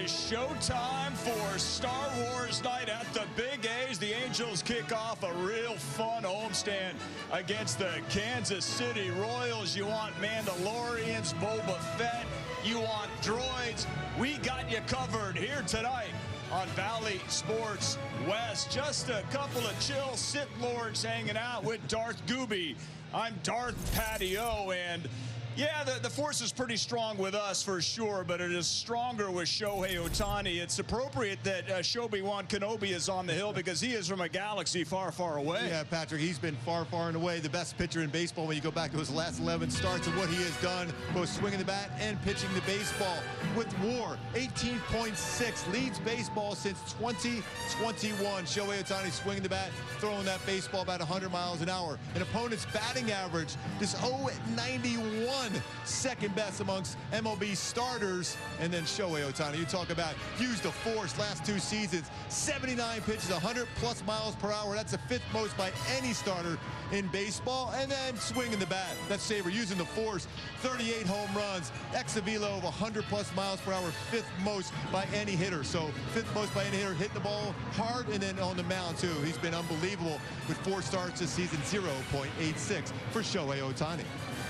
is showtime for Star Wars night at the Big A's. The Angels kick off a real fun homestand against the Kansas City Royals. You want Mandalorians, Boba Fett, you want droids. We got you covered here tonight on Valley Sports West. Just a couple of chill Sith Lords hanging out with Darth Gooby. I'm Darth Patio, and yeah, the force is pretty strong with us for sure, but it is stronger with Shohei Ohtani. It's appropriate that Obi-Wan Kenobi is on the hill because he is from a galaxy far, far away. Yeah, Patrick, he's been far, far and away the best pitcher in baseball when you go back to his last 11 starts and what he has done, both swinging the bat and pitching the baseball. With WAR, 18.6, leads baseball since 2021. Shohei Ohtani swinging the bat, throwing that baseball about 100 miles an hour. An opponent's batting average, this 0.91. Second best amongst MLB starters. And then Shohei Ohtani, you talk about used the force last 2 seasons, 79 pitches, 100+ miles per hour. That's the 5th most by any starter in baseball. And then swinging the bat, that's Saber using the force, 38 home runs, ex-velo of 100+ miles per hour, 5th most by any hitter. So 5th most by any hitter, hitting the ball hard and then on the mound too. He's been unbelievable with 4 starts this season, 0.86 for Shohei Ohtani.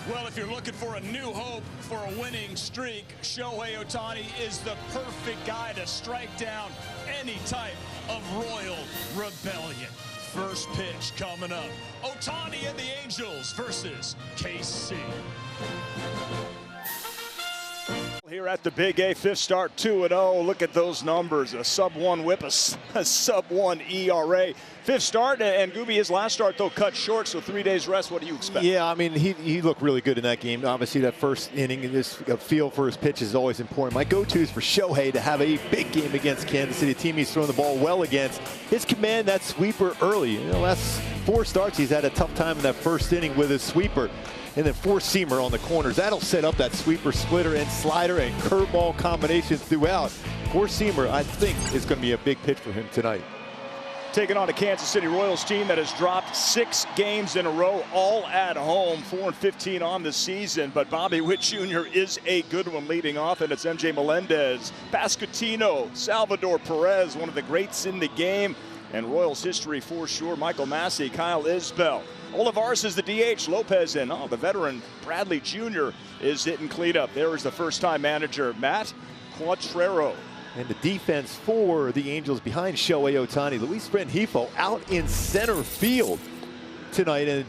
Well, if you're looking for a new hope for a winning streak, Shohei Ohtani is the perfect guy to strike down any type of royal rebellion. First pitch coming up. Ohtani and the Angels versus KC. Here at the Big A, 5th start, 2-0. Look at those numbers. A sub-1 whip, a sub-1 ERA. 5th start, and Gooby, his last start, though, cut short, so 3 days rest. What do you expect? Yeah, I mean, he looked really good in that game. Obviously, that first inning, this feel for his pitch is always important. My go-to is for Shohei to have a big game against Kansas City, a team he's throwing the ball well against. His command, that sweeper early. You know, last 4 starts, he's had a tough time in that first inning with his sweeper. And then 4-seamer on the corners. That'll set up that sweeper, splitter, and slider and curveball combinations throughout. 4-seamer, I think, is going to be a big pitch for him tonight. Taking on a Kansas City Royals team that has dropped 6 games in a row, all at home, 4-15 on the season. But Bobby Witt Jr. is a good one leading off, and it's MJ Melendez, Pasquantino, Salvador Perez, one of the greats in the game, and Royals history for sure. Michael Massey, Kyle Isbell. Olivares is the DH. Lopez and the veteran Bradley Jr. is hitting cleanup. There is the first-time manager, Matt Quatrero. And the defense for the Angels behind Shohei Ohtani. Luis Rengifo out in center field tonight. And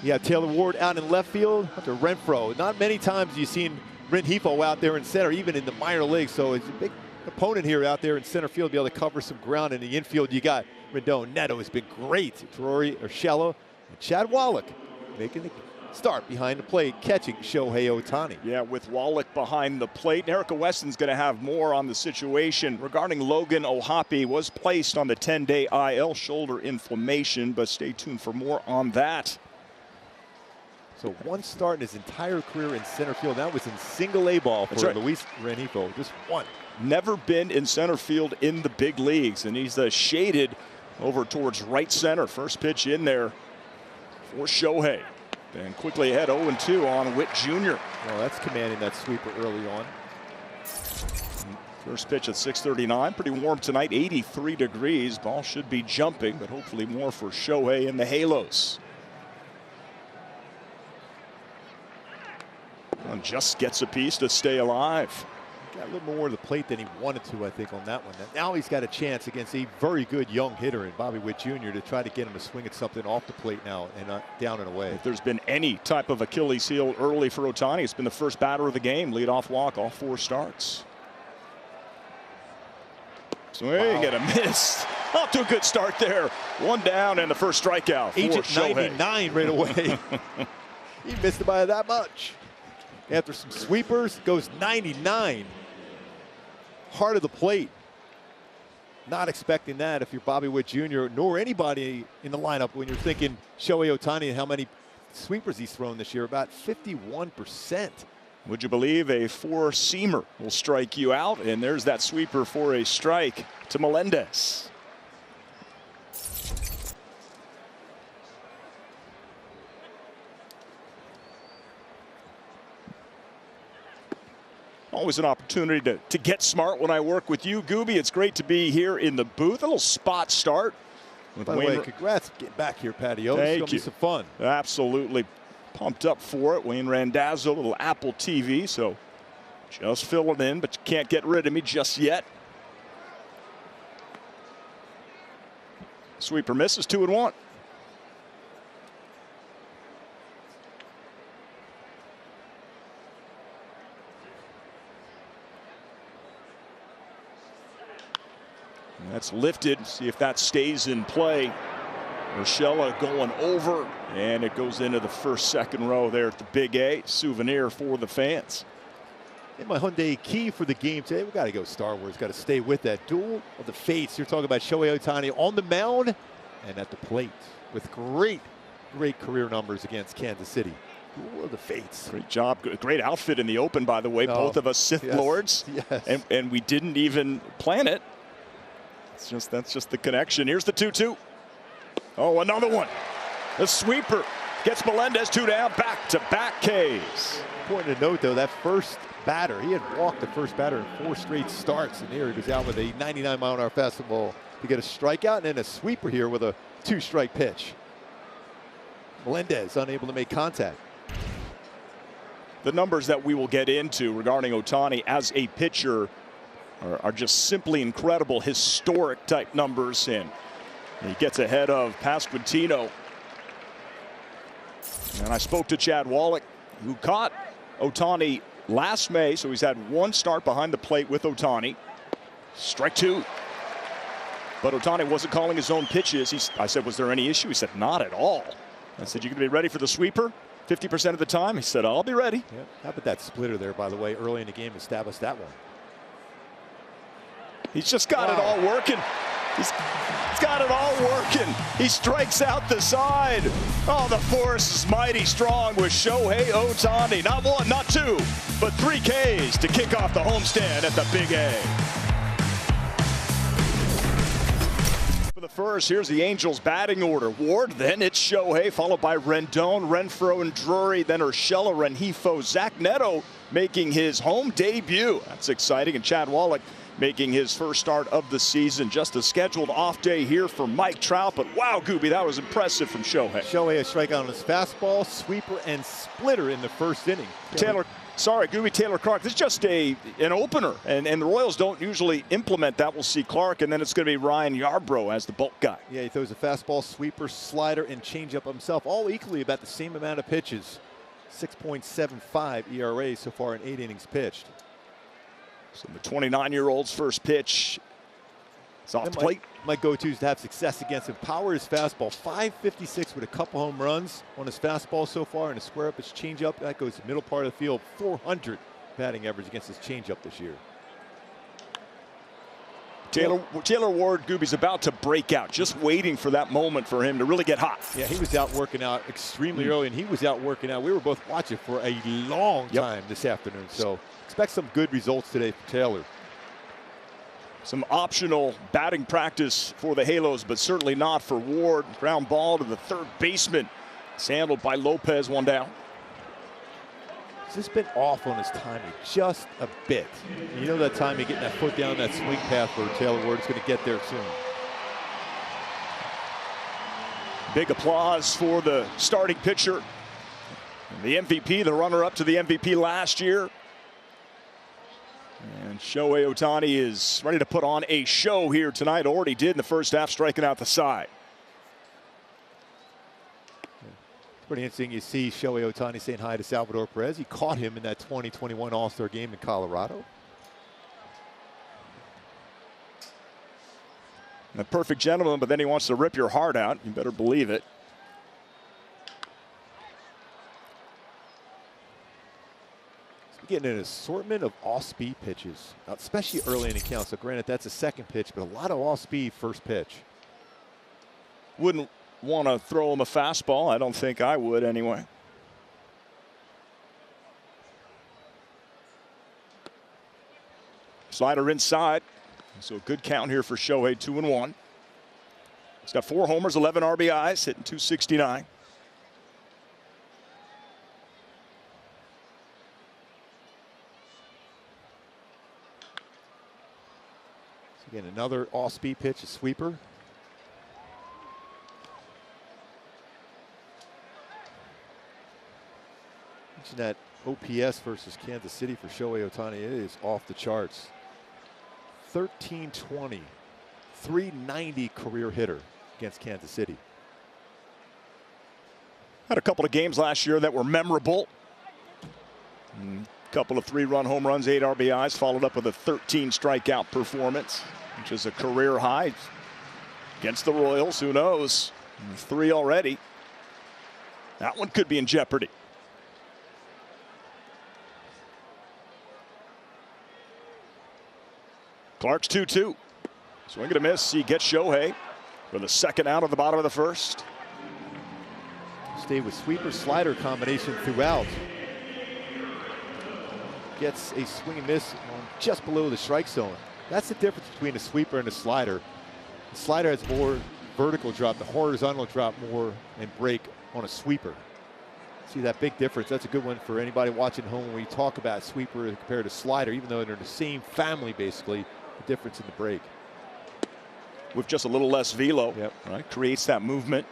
you have Taylor Ward out in left field after Renfroe. Not many times you've seen Rengifo out there in center, even in the minor leagues. So it's a big opponent here out there in center field to be able to cover some ground. In the infield, you got Rendon. Neto has been great. Rory Urshela and Chad Wallach making the start behind the plate, catching Shohei Ohtani. Yeah, with Wallach behind the plate. Erica Weston's going to have more on the situation regarding Logan O'Hoppe. Was placed on the 10-day IL, shoulder inflammation, but stay tuned for more on that. So 1 start in his entire career in center field. That was in single A ball for right. Luis Rengifo. Just 1. Never been in center field in the big leagues, and he's shaded over towards right center. First pitch in there for Shohei. And quickly ahead 0-2 on Witt Jr. Well, that's commanding that sweeper early on. First pitch at 6:39. Pretty warm tonight, 83 degrees. Ball should be jumping, but hopefully more for Shohei and the Halos. And just gets a piece to stay alive. Got a little more to the plate than he wanted to, I think, on that one. Now he's got a chance against a very good young hitter in Bobby Witt Jr. to try to get him to swing at something off the plate now and down and away. If there's been any type of Achilles heel early for Ohtani, it's been the first batter of the game. Leadoff walk, all 4 starts. Swing and a miss. Off to a good start there. 1 down and the first strikeout for Agent Shohei. 99 right away. He missed it by that much. After some sweepers, goes 99. Heart of the plate. Not expecting that if you're Bobby Witt Jr. nor anybody in the lineup when you're thinking Shohei Ohtani and how many sweepers he's thrown this year. About 51%. Would you believe a 4-seamer will strike you out? And there's that sweeper for a strike to Melendez. always an opportunity to get smart when I work with you, Gooby. It's great to be here in the booth. A little spot start. By the way, congrats getting back here, Patio. Thank it's going to be some fun. Absolutely pumped up for it. Wayne Randazzo, little Apple TV, so just fill it in, but you can't get rid of me just yet. Sweeper misses, 2-1. That's lifted. See if that stays in play. Urshela going over, and it goes into the first, second row there at the Big A. Souvenir for the fans. In my Hyundai key for the game today, we got to go Star Wars. Got to stay with that duel of the fates. You're talking about Shohei Ohtani on the mound and at the plate with great career numbers against Kansas City. Duel of the fates. Great job. Great outfit in the open, by the way. Oh, both of us Sith Lords. Yes. And we didn't even plan it. That's just the connection. Here's the 2-2. Oh, another one. The sweeper gets Melendez 2 down. Back-to-back Ks. Important to note, though, that first batter, he had walked the first batter in 4 straight starts, and here he goes out with a 99-mile-an-hour fastball to get a strikeout, and then a sweeper here with a 2-strike pitch. Melendez unable to make contact. The numbers that we will get into regarding Ohtani as a pitcher are just simply incredible, historic type numbers, and he gets ahead of Pasquantino. And I spoke to Chad Wallach, who caught Ohtani last May, so he's had 1 start behind the plate with Ohtani. Strike 2. But Ohtani wasn't calling his own pitches. I said, was there any issue? He said, not at all. I said, you going to be ready for the sweeper 50% of the time? He said, I'll be ready. Yeah. How about that splitter there, by the way, early in the game, established that one. He's just got it all working. He's got it all working. He strikes out the side. Oh, the force is mighty strong with Shohei Ohtani. Not 1, not 2, but 3 Ks to kick off the homestand at the Big A. For the first, here's the Angels batting order. Ward, then it's Shohei, followed by Rendon, Renfroe, and Drury, then Urshela, Rengifo, Zach Neto making his home debut. That's exciting, and Chad Wallach making his first start of the season. Just a scheduled off day here for Mike Trout, but wow, Gooby, that was impressive from Shohei. Shohei a strikeout on his fastball, sweeper, and splitter in the first inning. Taylor Clark, this is just an opener, and the Royals don't usually implement that. We'll see Clark, and then it's going to be Ryan Yarbrough as the bulk guy. Yeah, he throws a fastball, sweeper, slider, and changeup himself, all equally about the same amount of pitches. 6.75 ERA so far in 8 innings pitched. So the 29-year-old's first pitch is off the plate. My go-to is to have success against him. Power his fastball. 556 with a couple home runs on his fastball so far, and a square up his changeup. That goes to the middle part of the field. 400 batting average against his changeup this year. Taylor Ward, Gooby's about to break out. Just waiting for that moment for him to really get hot. Yeah, he was out working out extremely early, and he was out working out. We were both watching for a long time this afternoon, so expect some good results today for Taylor. Some optional batting practice for the Halos, but certainly not for Ward. Ground ball to the third baseman. It's handled by Lopez, 1 down. He's just been off on his timing just a bit. You know that timing, getting that foot down that swing path for Taylor Ward is going to get there soon. Big applause for the starting pitcher. The MVP, the runner-up to the MVP last year. And Shohei Ohtani is ready to put on a show here tonight. Already did in the first half, striking out the side. Pretty interesting. You see Shohei Ohtani saying hi to Salvador Perez. He caught him in that 2021 All-Star game in Colorado. A perfect gentleman, but then he wants to rip your heart out. You better believe it. Getting an assortment of off-speed pitches, especially early in the count. So granted, that's a second pitch, but a lot of off-speed first pitch. Wouldn't want to throw him a fastball. I don't think I would anyway. Slider inside. So a good count here for Shohei, 2-1. He's got 4 homers, 11 RBIs, hitting .269. Again, another off-speed pitch, a sweeper. Mention that OPS versus Kansas City for Shohei Ohtani. It is off the charts. 1320, 390 career hitter against Kansas City. Had a couple of games last year that were memorable. A couple of 3-run home runs, 8 RBIs, followed up with a 13 strikeout performance, which is a career high against the Royals. Who knows? 3 already. That one could be in jeopardy. Clark's 2-2. Swing and a miss. He gets Shohei for the second out of the bottom of the first. Stay with sweeper slider combination throughout. Gets a swing and miss on just below the strike zone. That's the difference between a sweeper and a slider. The slider has more vertical drop, the horizontal drop more and break on a sweeper. See that big difference? That's a good one for anybody watching home when we talk about sweeper compared to slider, even though they're in the same family basically, the difference in the break. With just a little less velo, yep. Right? Creates that movement.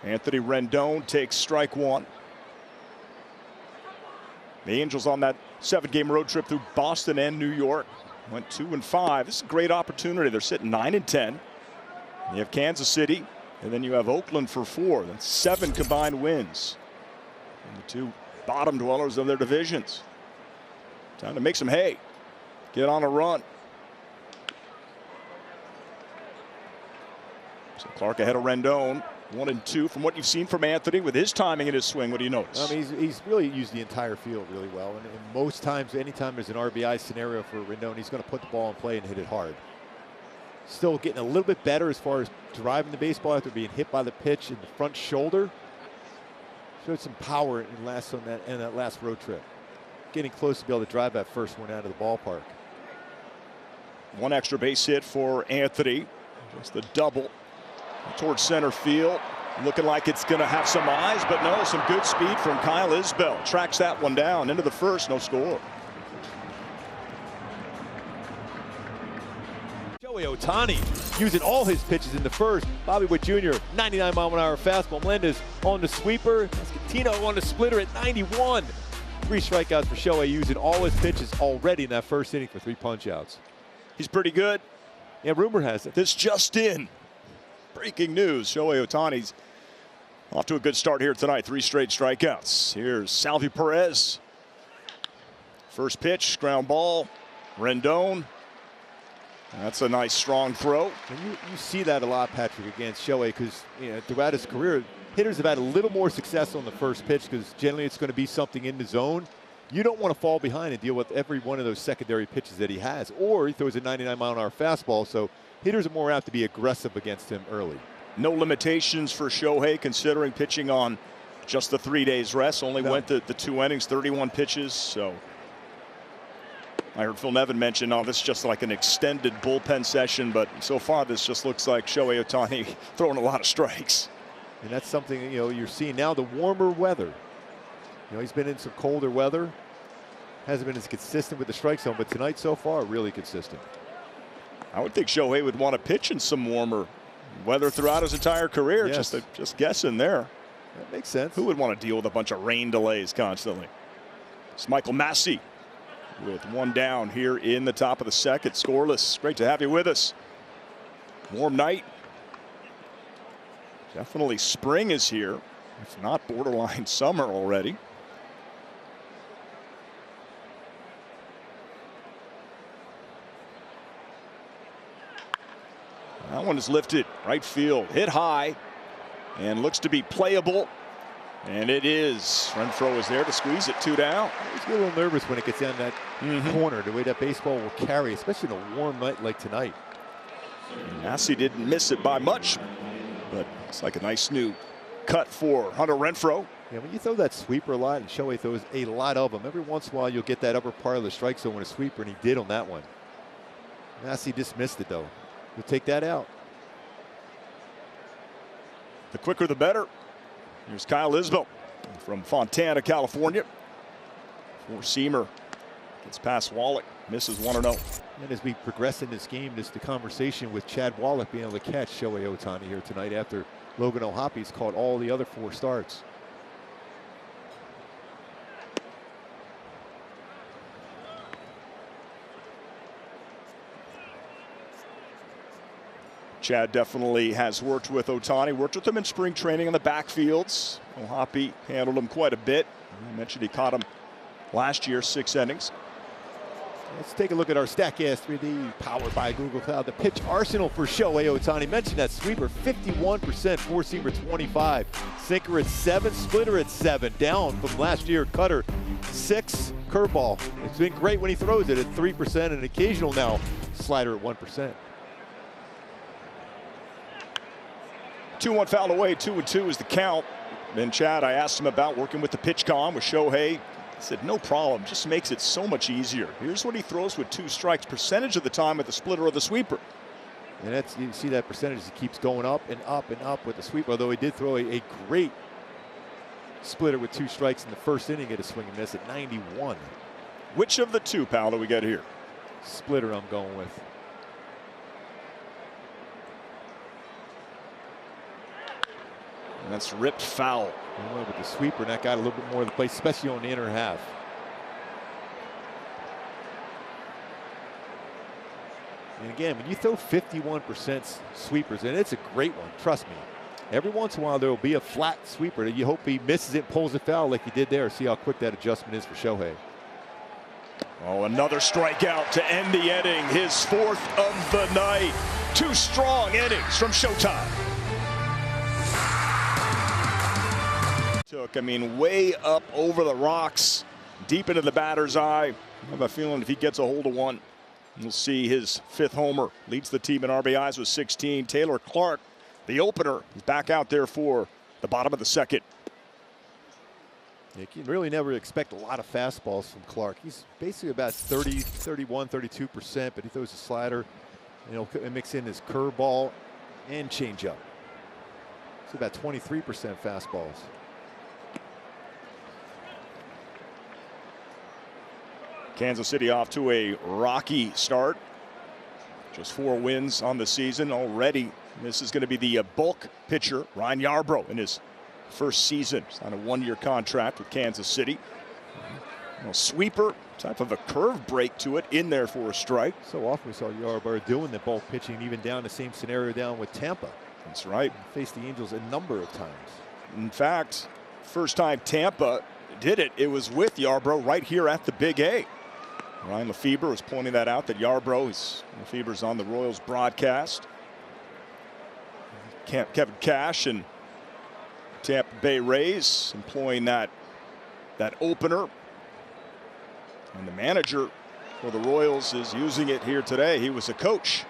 Anthony Rendon takes strike 1. The Angels on that 7-game road trip through Boston and New York went 2-5. This is a great opportunity. They're sitting 9-10. You have Kansas City, and then you have Oakland for 4. That's 7 combined wins. And the 2 bottom dwellers of their divisions. Time to make some hay. Get on a run. So Clark ahead of Rendon. 1-2 from what you've seen from Anthony with his timing and his swing. What do you notice? I mean, he's really used the entire field really well. And most times, anytime there's an RBI scenario for Rendon, he's going to put the ball in play and hit it hard. Still getting a little bit better as far as driving the baseball after being hit by the pitch in the front shoulder. Showed some power in that last road trip. Getting close to be able to drive that first one out of the ballpark. 1 extra base hit for Anthony. Just the double towards center field. Looking like it's going to have some eyes, but no, some good speed from Kyle Isbell. Tracks that one down into the first, no score. Shohei Ohtani using all his pitches in the first. Bobby Witt Jr., 99-mile-an-hour fastball. Melendez on the sweeper. Escatino on the splitter at 91. 3 strikeouts for Shohei, using all his pitches already in that first inning for 3 punch-outs. He's pretty good. Yeah, rumor has it. This just in. Breaking news. Shohei Ohtani's off to a good start here tonight. 3 straight strikeouts. Here's Salvy Perez. First pitch, ground ball. Rendon. That's a nice strong throw. And you see that a lot, Patrick, against Shohei, because throughout his career, hitters have had a little more success on the first pitch because generally it's going to be something in the zone. You don't want to fall behind and deal with every one of those secondary pitches that he has. Or he throws a 99-mile-an-hour fastball, so hitters are more apt to be aggressive against him early. No limitations for Shohei, considering pitching on just the 3 days rest. Only went the 2 innings, 31 pitches. So I heard Phil Nevin mention, oh, this is just like an extended bullpen session, but so far this just looks like Shohei Ohtani throwing a lot of strikes. And that's something you're seeing now. The warmer weather. He's been in some colder weather. Hasn't been as consistent with the strike zone, but tonight so far really consistent. I would think Shohei would want to pitch in some warmer weather throughout his entire career. Yes. Just guessing there. That makes sense. Who would want to deal with a bunch of rain delays constantly? It's Michael Massey with 1 down here in the top of the second. Scoreless. Great to have you with us. Warm night. Definitely spring is here, if not borderline summer already. That one is lifted right field, hit high, and looks to be playable. And it is. Renfroe is there to squeeze it 2 down. I get a little nervous when it gets down that corner, the way that baseball will carry, especially in a warm night like tonight. Massey didn't miss it by much, but it's like a nice new cut for Hunter Renfroe. Yeah, when you throw that sweeper a lot, and Shohei throws a lot of them, every once in a while you'll get that upper part of the strike zone with a sweeper, and he did on that one. Massey just missed it, though. We'll take that out. The quicker the better. Here's Kyle Isbell from Fontana, California. 4-seamer gets past Wallach, misses 1-0. And as we progress in this game, the conversation with Chad Wallach being able to catch Shohei Ohtani here tonight after Logan O'Hoppe's caught all the other 4 starts. Chad definitely has worked with Ohtani, worked with him in spring training on the backfields. O'Hoppe handled him quite a bit. I mentioned he caught him last year, 6 innings. Let's take a look at our StatCast 3D powered by Google Cloud. The pitch arsenal for Shohei Ohtani. Mentioned that sweeper 51%, four-seamer 25, sinker at 7, splitter at 7, down from last year. Cutter 6, curveball. It's been great when he throws it at 3%, and occasional now slider at 1%. 2-1 foul away, 2-2 is the count. And Chad, I asked him about working with the pitch com with Shohei. He said, no problem, just makes it so much easier. Here's what he throws with 2 strikes, percentage of the time with the splitter or the sweeper. And that's, you see that percentage, it keeps going up and up and up with the sweeper, although he did throw a great splitter with 2 strikes in the first inning at a swing and miss at 91. Which of the 2, pal, do we get here? Splitter I'm going with. And that's ripped foul. With the sweeper, and that got a little bit more of the play, especially on the inner half. And again, when you throw 51% sweepers, and it's a great one, trust me. Every once in a while, there will be a flat sweeper that you hope he misses it, pulls it foul like he did there. See how quick that adjustment is for Shohei. Oh, another strikeout to end the inning, his 4th of the night. 2 strong innings from Showtime. I mean, way up over the rocks, deep into the batter's eye. I have a feeling if he gets a hold of one, we'll see his 5th homer. Leads the team in RBIs with 16. Taylor Clark, the opener, is back out there for the bottom of the 2nd. You can really never expect a lot of fastballs from Clark. He's basically about 30, 31, 32%, but he throws a slider, and he'll mix in his curveball and changeup. It's about 23% fastballs. Kansas City off to a rocky start. Just 4 wins on the season already. This is going to be the bulk pitcher, Ryan Yarbrough, in his first season. He's on a 1-year contract with Kansas City. Sweeper, type of a curve break to it, in there for a strike. So often we saw Yarbrough doing the bulk pitching, even down the same scenario down with Tampa. That's right. He faced the Angels a number of times. In fact, first time Tampa did it, it was with Yarbrough right here at the Big A. Ryan Lefebvre was pointing that out, that Lefebvre's on the Royals broadcast. Kevin Cash and Tampa Bay Rays employing that opener. And the manager for the Royals is using it here today. He was a coach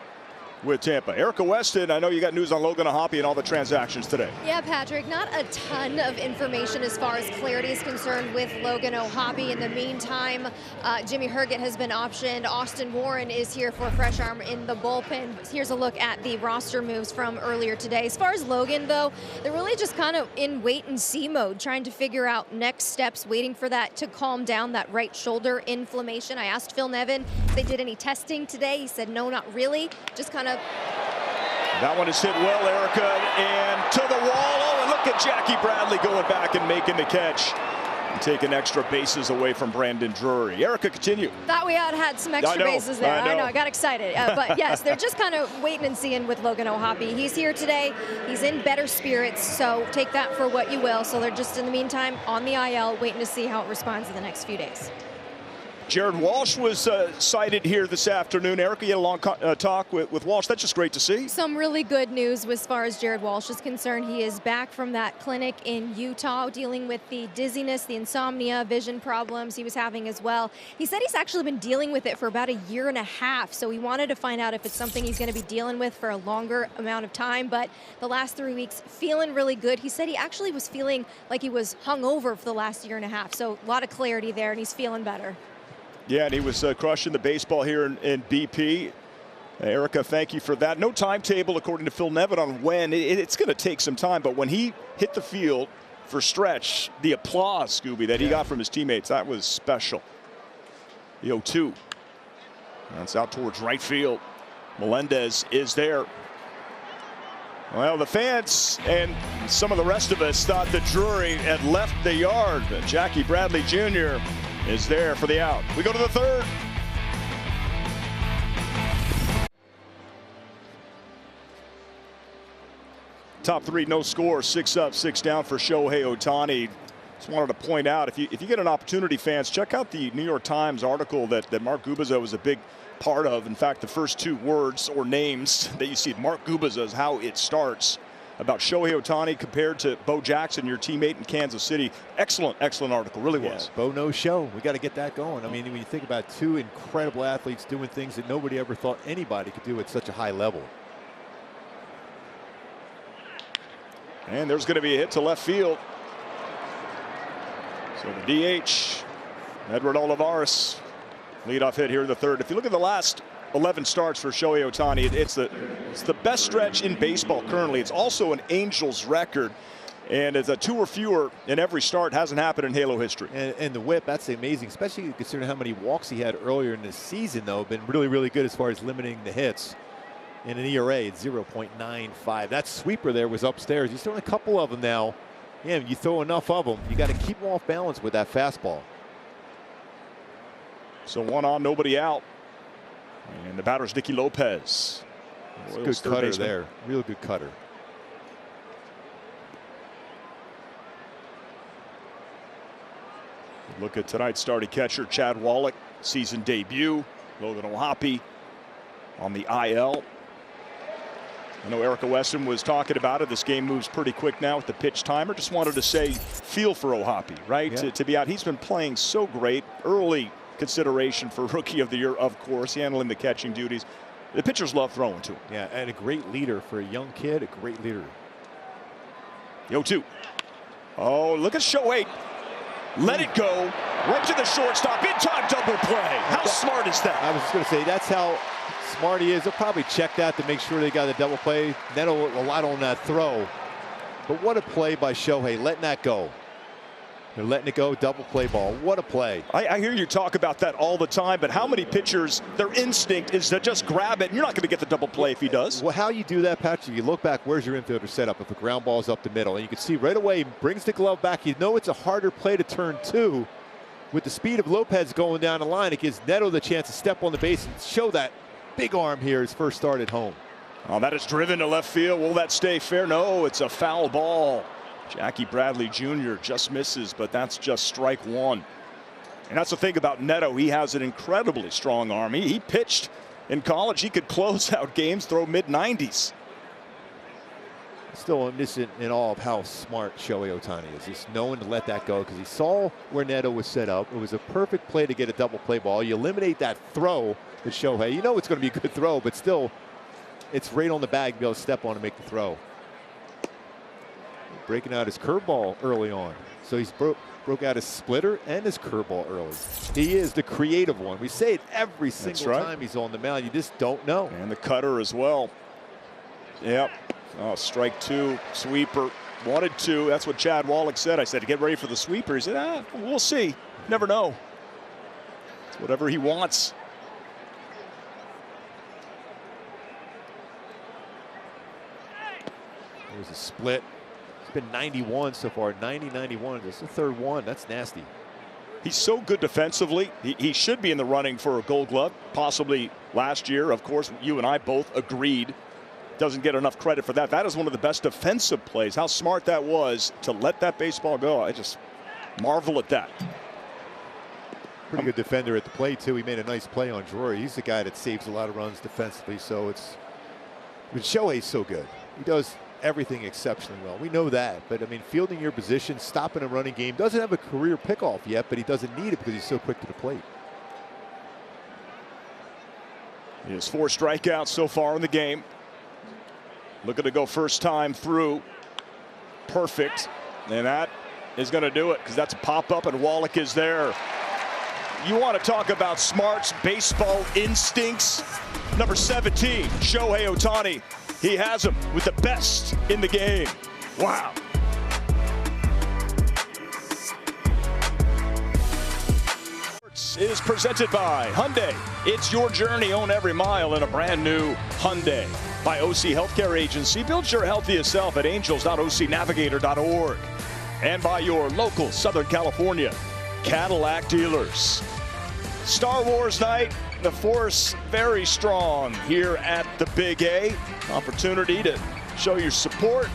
with Tampa. Erica Weston, I know you got news on Logan O'Hoppe and all the transactions today. Yeah, Patrick, not a ton of information as far as clarity is concerned with Logan O'Hoppe. In the meantime, Jimmy Herget has been optioned. Austin Warren is here for a fresh arm in the bullpen. Here's a look at the roster moves from earlier today. As far as Logan, though, they're really just kind of in wait-and-see mode, trying to figure out next steps, waiting for that to calm down, that right shoulder inflammation. I asked Phil Nevin if they did any testing today. He said no, not really, just kind of. That one is hit well, Erica, and to the wall. Oh, and look at Jackie Bradley going back and making the catch. And taking extra bases away from Brandon Drury. Erica, continue. Thought we had some extra bases there. I know, I got excited. But yes, they're just kind of waiting and seeing with Logan O'Hoppe. He's here today. He's in better spirits, so take that for what you will. So they're just, in the meantime, on the IL, waiting to see how it responds in the next few days. Jared Walsh was cited here this afternoon. Erica, you had a long talk with Walsh. That's just great to see. Some really good news as far as Jared Walsh is concerned. He is back from that clinic in Utah dealing with the dizziness, the insomnia, vision problems he was having as well. He said he's actually been dealing with it for about 1.5 years, so he wanted to find out if it's something he's going to be dealing with for a longer amount of time. But the last 3 weeks, feeling really good. He said he actually was feeling like he was hungover for the last 1.5 years, so a lot of clarity there, and he's feeling better. Yeah, and he was crushing the baseball here in BP. Erica, thank you for that. No timetable, according to Phil Nevin, on when. It's going to take some time, but when he hit the field for stretch, the applause, Scooby, that he got from his teammates, that was special. The 0-2. That's out towards right field. Melendez is there. Well, the fans and some of the rest of us thought that Drury had left the yard. But Jackie Bradley Jr. is there for the out. We go to the third. Top three, no score, 6 up, 6 down for Shohei Ohtani. Just wanted to point out, if you get an opportunity, fans, check out the New York Times article that Mark Gubicza was a big part of. In fact, the first 2 words or names that you see, Mark Gubicza, is how it starts about Shohei Ohtani compared to Bo Jackson, your teammate in Kansas City. Excellent, excellent article, really was. Bo no show. We got to get that going. I mean, when you think about 2 incredible athletes doing things that nobody ever thought anybody could do at such a high level. And there's going to be a hit to left field. So the DH, Edward Olivares, leadoff hit here in the third. If you look at the last 11 starts for Shohei Ohtani, it's the best stretch in baseball currently. It's also an Angels record. And it's a 2 or fewer in every start. Hasn't happened in Halo history. And the whip, that's amazing, especially considering how many walks he had earlier in the season, though. Been really, really good as far as limiting the hits. In an ERA at 0.95. That sweeper there was upstairs. He's throwing a couple of them now. Yeah, you throw enough of them, you got to keep them off balance with that fastball. So 1 on, nobody out. And the batter's Nicky Lopez. Good cutter there. Real good cutter. Look at tonight's starting catcher, Chad Wallach, season debut. Logan O'Hoppe on the IL. I know Erica Weston was talking about it. This game moves pretty quick now with the pitch timer. Just wanted to say, feel for O'Hoppe, right? Yeah. To be out. He's been playing so great. Early consideration for Rookie of the Year, of course, handling the catching duties. The pitchers love throwing to him. Yeah, and a great leader for a young kid, a great leader. 0-2. Oh, look at Shohei. Let it go. Right to the shortstop. In time double play. How smart is that? I was just going to say, that's how smart he is. They'll probably check that to make sure they got a double play. Neto a lot on that throw. But what a play by Shohei, letting that go. They're letting it go, double play ball. What a play. I hear you talk about that all the time, but how many pitchers, their instinct is to just grab it, and you're not going to get the double play if he does. Well, how you do that, Patrick, you look back, where's your infielder set up if a ground ball is up the middle? And you can see right away, he brings the glove back. You know it's a harder play to turn to. With the speed of Lopez going down the line, it gives Neto the chance to step on the base and show that big arm here, his first start at home. Oh, that is driven to left field. Will that stay fair? No, it's a foul ball. Jackie Bradley Jr. just misses, but that's just strike 1. And that's the thing about Neto. He has an incredibly strong arm. He pitched in college. He could close out games, throw mid-90s. Still innocent in all of how smart Shohei Ohtani is. Just knowing to let that go because he saw where Neto was set up. It was a perfect play to get a double play ball. You eliminate that throw to Shohei. You know it's going to be a good throw, but still, it's right on the bag to be able to step on and make the throw. Breaking out his curveball early on. So he's broke out his splitter and his curveball early. He is the creative one. We say it every single time he's on the mound. You just don't know. And the cutter as well. Yep. Oh, strike 2, sweeper. Wanted to. That's what Chad Wallach said. I said, get ready for the sweeper. He said, we'll see. Never know. It's whatever he wants. There's a split. It's been 91 so far. 90-91. That's the third one. That's nasty. He's so good defensively. He should be in the running for a Gold Glove, possibly last year. Of course, you and I both agreed. Doesn't get enough credit for that. That is one of the best defensive plays. How smart that was to let that baseball go. I just marvel at that. Pretty good defender at the plate, too. He made a nice play on Drury. He's the guy that saves a lot of runs defensively. So but Shohei's so good. He does everything exceptionally well. We know that. But, I mean, fielding your position, stopping a running game, doesn't have a career pickoff yet, but he doesn't need it because he's so quick to the plate. He has 4 strikeouts so far in the game. Looking to go first time through. Perfect. And that is going to do it because that's a pop-up and Wallach is there. You want to talk about smarts, baseball instincts. Number 17, Shohei Ohtani. He has them with the best in the game. Wow. Sports is presented by Hyundai. It's your journey, own every mile in a brand new Hyundai. By OC Healthcare Agency, build your healthiest self at angels.ocnavigator.org. And by your local Southern California Cadillac dealers. Star Wars night, the Force very strong here at the Big A. Opportunity to show your support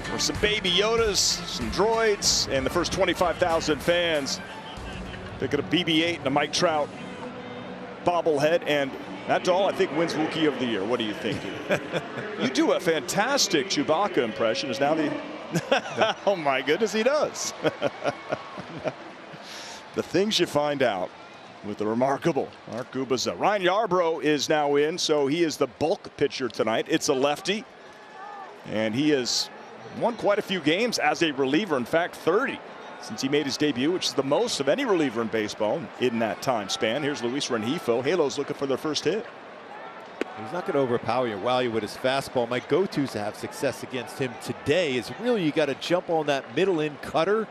for some baby Yodas, some droids, and the first 25,000 fans picking a BB-8 and a Mike Trout bobblehead. And that doll, I think, wins Wookiee of the Year. What do you think? You do a fantastic Chewbacca impression. Is now the... Oh, my goodness, he does. The things you find out with the remarkable Mark Gubicza. Ryan Yarbrough is now in, so he is the bulk pitcher tonight. It's a lefty, and he has won quite a few games as a reliever. In fact, 30 since he made his debut, which is the most of any reliever in baseball in that time span. Here's Luis Rengifo. Halos looking for their first hit. He's not going to overpower you, wow you with his fastball. My go-to to have success against him today is really you got to jump on that middle-in cutter.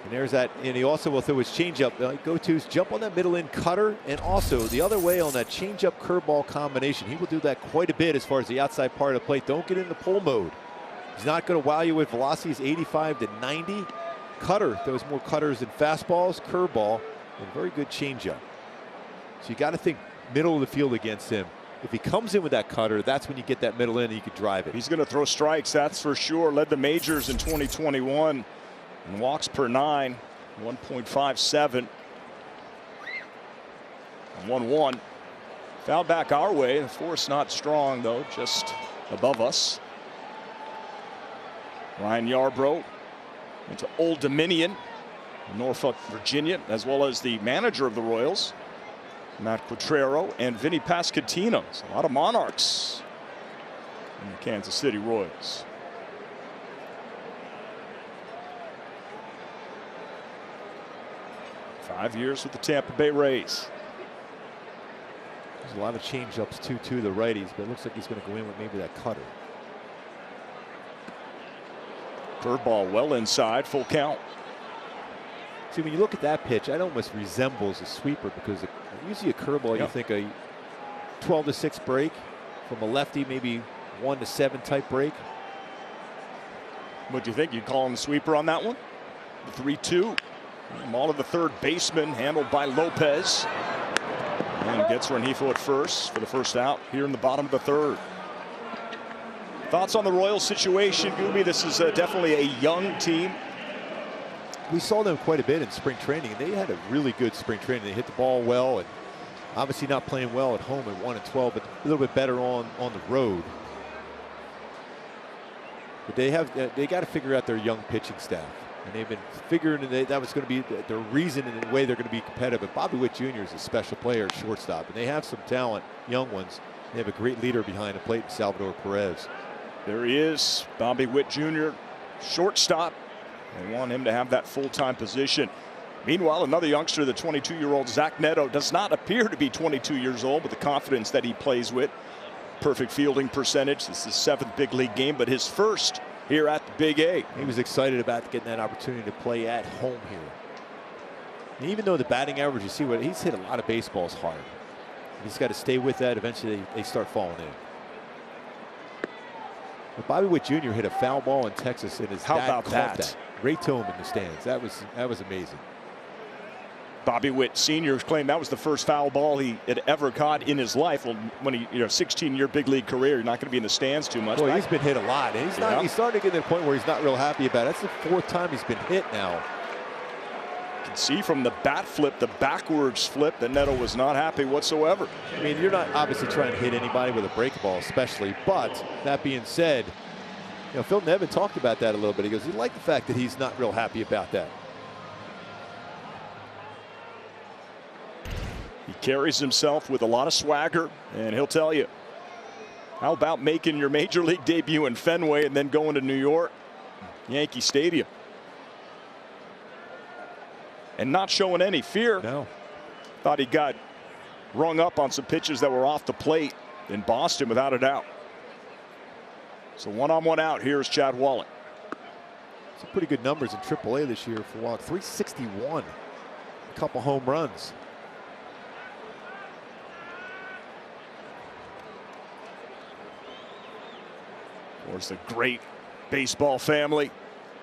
And there's that, and he also will throw his changeup. Go-tos jump on that middle-in cutter, and also the other way on that changeup curveball combination. He will do that quite a bit as far as the outside part of the plate. Don't get into pull mode. He's not going to wow you with velocities 85 to 90. Cutter, those more cutters than fastballs, curveball, and very good changeup. So you got to think middle of the field against him. If he comes in with that cutter, that's when you get that middle in and you can drive it. He's going to throw strikes, that's for sure. Led the majors in 2021 in walks per 9, 1.57. 1-1. Foul back our way. The force not strong, though, just above us. Ryan Yarbrough into Old Dominion, Norfolk, Virginia, as well as the manager of the Royals, Matt Quatrero, and Vinny Pasquantino. So a lot of Monarchs in the Kansas City Royals. Five years with the Tampa Bay Rays. There's a lot of change-ups to the righties, but it looks like he's going to go in with maybe that cutter. Curveball well inside, full count. See, when you look at that pitch, it almost resembles a sweeper because usually a curveball, you think a 12-6 break from a lefty, maybe 1-7 type break. What do you think? You'd call him the sweeper on that one? The 3-2. All of the third baseman handled by Lopez. And gets Rengifo at first for the first out here in the bottom of the third. Thoughts on the Royals situation, Gooby? This is definitely a young team. We saw them quite a bit in spring training, and they had a really good spring training. They hit the ball well, and obviously not playing well at home at 1-12, but a little bit better on the road. But they got to figure out their young pitching staff, and they've been figuring that was going to be the reason and the way they're going to be competitive. But Bobby Witt Jr. is a special player at shortstop, and they have some talent, young ones. They have a great leader behind the plate, Salvador Perez. There he is, Bobby Witt Jr., shortstop. They want him to have that full-time position. Meanwhile, another youngster, the 22-year-old Zach Neto, does not appear to be 22 years old with the confidence that he plays with. Perfect fielding percentage. This is his 7th big league game, but his first here at the Big A. He was excited about getting that opportunity to play at home here. And even though the batting average, you see what he's hit a lot of baseballs hard. He's got to stay with that. Eventually, they start falling in. But Bobby Witt Jr. hit a foul ball in Texas, and his dad caught that. Ray Tome in the stands. That was amazing. Bobby Witt Sr. claimed that was the first foul ball he had ever caught in his life. Well, when he, 16-year big league career, you're not going to be in the stands too much. Well, he's been hit a lot, and he's starting to get to the point where he's not real happy about it. That's the 4th time he's been hit now. You can see from the bat flip, the backwards flip, that Neto was not happy whatsoever. I mean, you're not obviously trying to hit anybody with a break ball, especially. But that being said, Phil Nevin talked about that a little bit. He goes, he liked the fact that he's not real happy about that. He carries himself with a lot of swagger, and he'll tell you, how about making your major league debut in Fenway and then going to New York, Yankee Stadium, and not showing any fear? No. Thought he got rung up on some pitches that were off the plate in Boston, without a doubt. So 1-on-1 out. Here's Chad Wallach. Some pretty good numbers in AAA this year for Wallach. 361. A couple home runs. Of course, the great baseball family,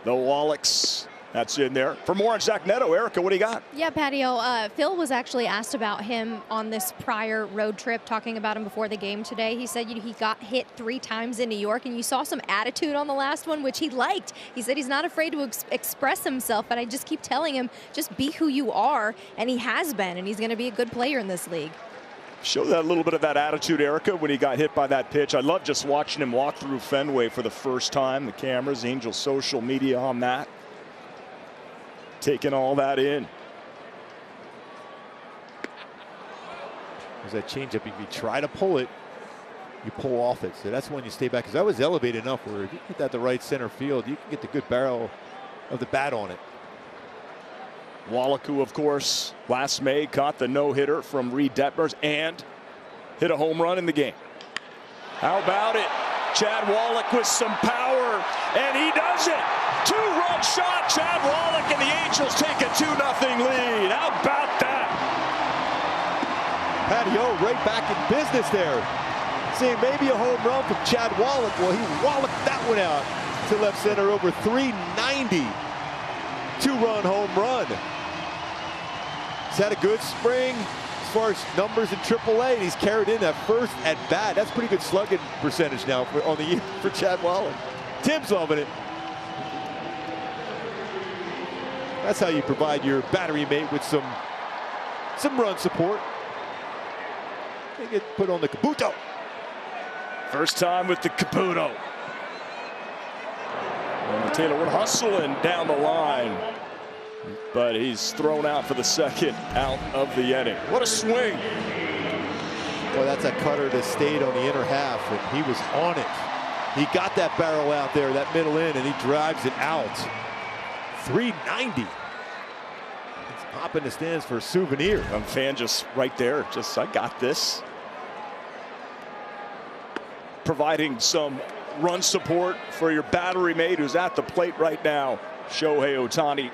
the Wallachs. That's in there. For more on Zach Neto, Erica, what do you got? Yeah, Patio, Phil was actually asked about him on this prior road trip, talking about him before the game today. He said he got hit 3 times in New York, and you saw some attitude on the last one, which he liked. He said he's not afraid to express himself, but I just keep telling him, just be who you are, and he has been, and he's going to be a good player in this league. Show that a little bit of that attitude, Erica, when he got hit by that pitch. I love just watching him walk through Fenway for the first time. The cameras, Angels social media on that. Taking all that in. There's that changeup. If you try to pull it, you pull off it. So that's when you stay back. Because that was elevated enough where if you get that to right center field, you can get the good barrel of the bat on it. Wallach, who, of course, last May caught the no-hitter from Reed Detmers and hit a home run in the game. How about it? Chad Wallach with some power, and he does it. 2-run shot, Chad Wallach, and the Angels take a 2-0 lead. How about that? Patio right back in business there. Seeing maybe a home run from Chad Wallach. Well, he walloped that one out to left center over 390. 2-run home run. He's had a good spring as far as numbers in AAA, and he's carried in that first at bat. That's pretty good slugging percentage now on the year for Chad Wallach. Tim's loving it. That's how you provide your battery mate with some run support. They get put on the Kabuto. First time with the Caputo. Taylor Wood hustling down the line, but he's thrown out for the second out of the inning. What a swing. Well, that's a cutter that stayed on the inner half, and he was on it. He got that barrel out there, that middle in, and he drives it out. 390. He's popping the stands for a souvenir. I'm fan just right there. Just, I got this. Providing some run support for your battery mate who's at the plate right now. Shohei Ohtani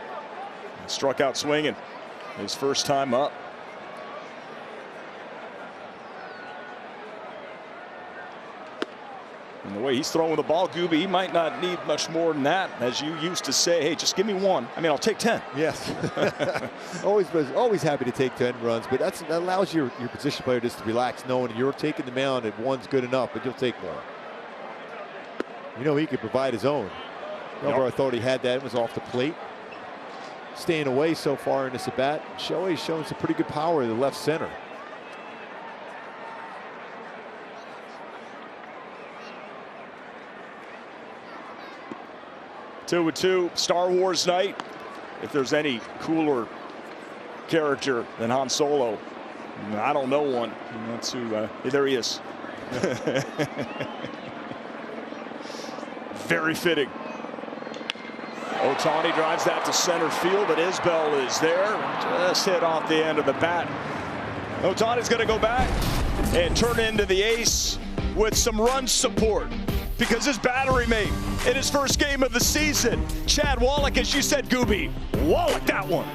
struck out swinging his first time up. And the way he's throwing the ball, Gooby, he might not need much more than that. As you used to say, hey, just give me 1. I mean, I'll take 10. Yes. always happy to take 10 runs, but that allows your position player just to relax, knowing you're taking the mound and 1's good enough, but you'll take more. You know he could provide his own. However, I thought he had that. It was off the plate. Staying away so far in this at bat. Shohei's showing some pretty good power in the left center. Two with two, Star Wars night. If there's any cooler character than Han Solo, I don't know one. That's who. There he is. Very fitting. Ohtani drives that to center field, but Isbell is there. Just hit off the end of the bat. Ohtani's going to go back and turn into the ace with some run support, because his battery mate in his first game of the season, Chad Wallach, as you said, Gooby, Wallach that one.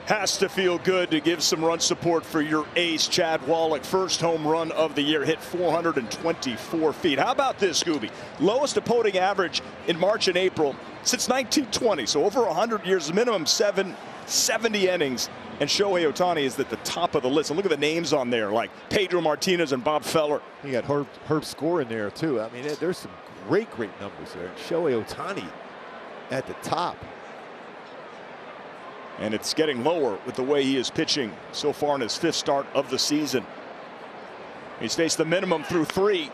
Has to feel good to give some run support for your ace, Chad Wallach. First home run of the year, hit 424 feet. How about this, Gooby? Lowest opposing average in March and April since 1920, so over 100 years, minimum 70 innings. And Shohei Ohtani is at the top of the list. And look at the names on there, like Pedro Martinez and Bob Feller. You got Herb Score in there, too. I mean, there's some great numbers there. Shohei Ohtani at the top. And it's getting lower with the way he is pitching so far in his 5th start of the season. He's faced the minimum through 3. You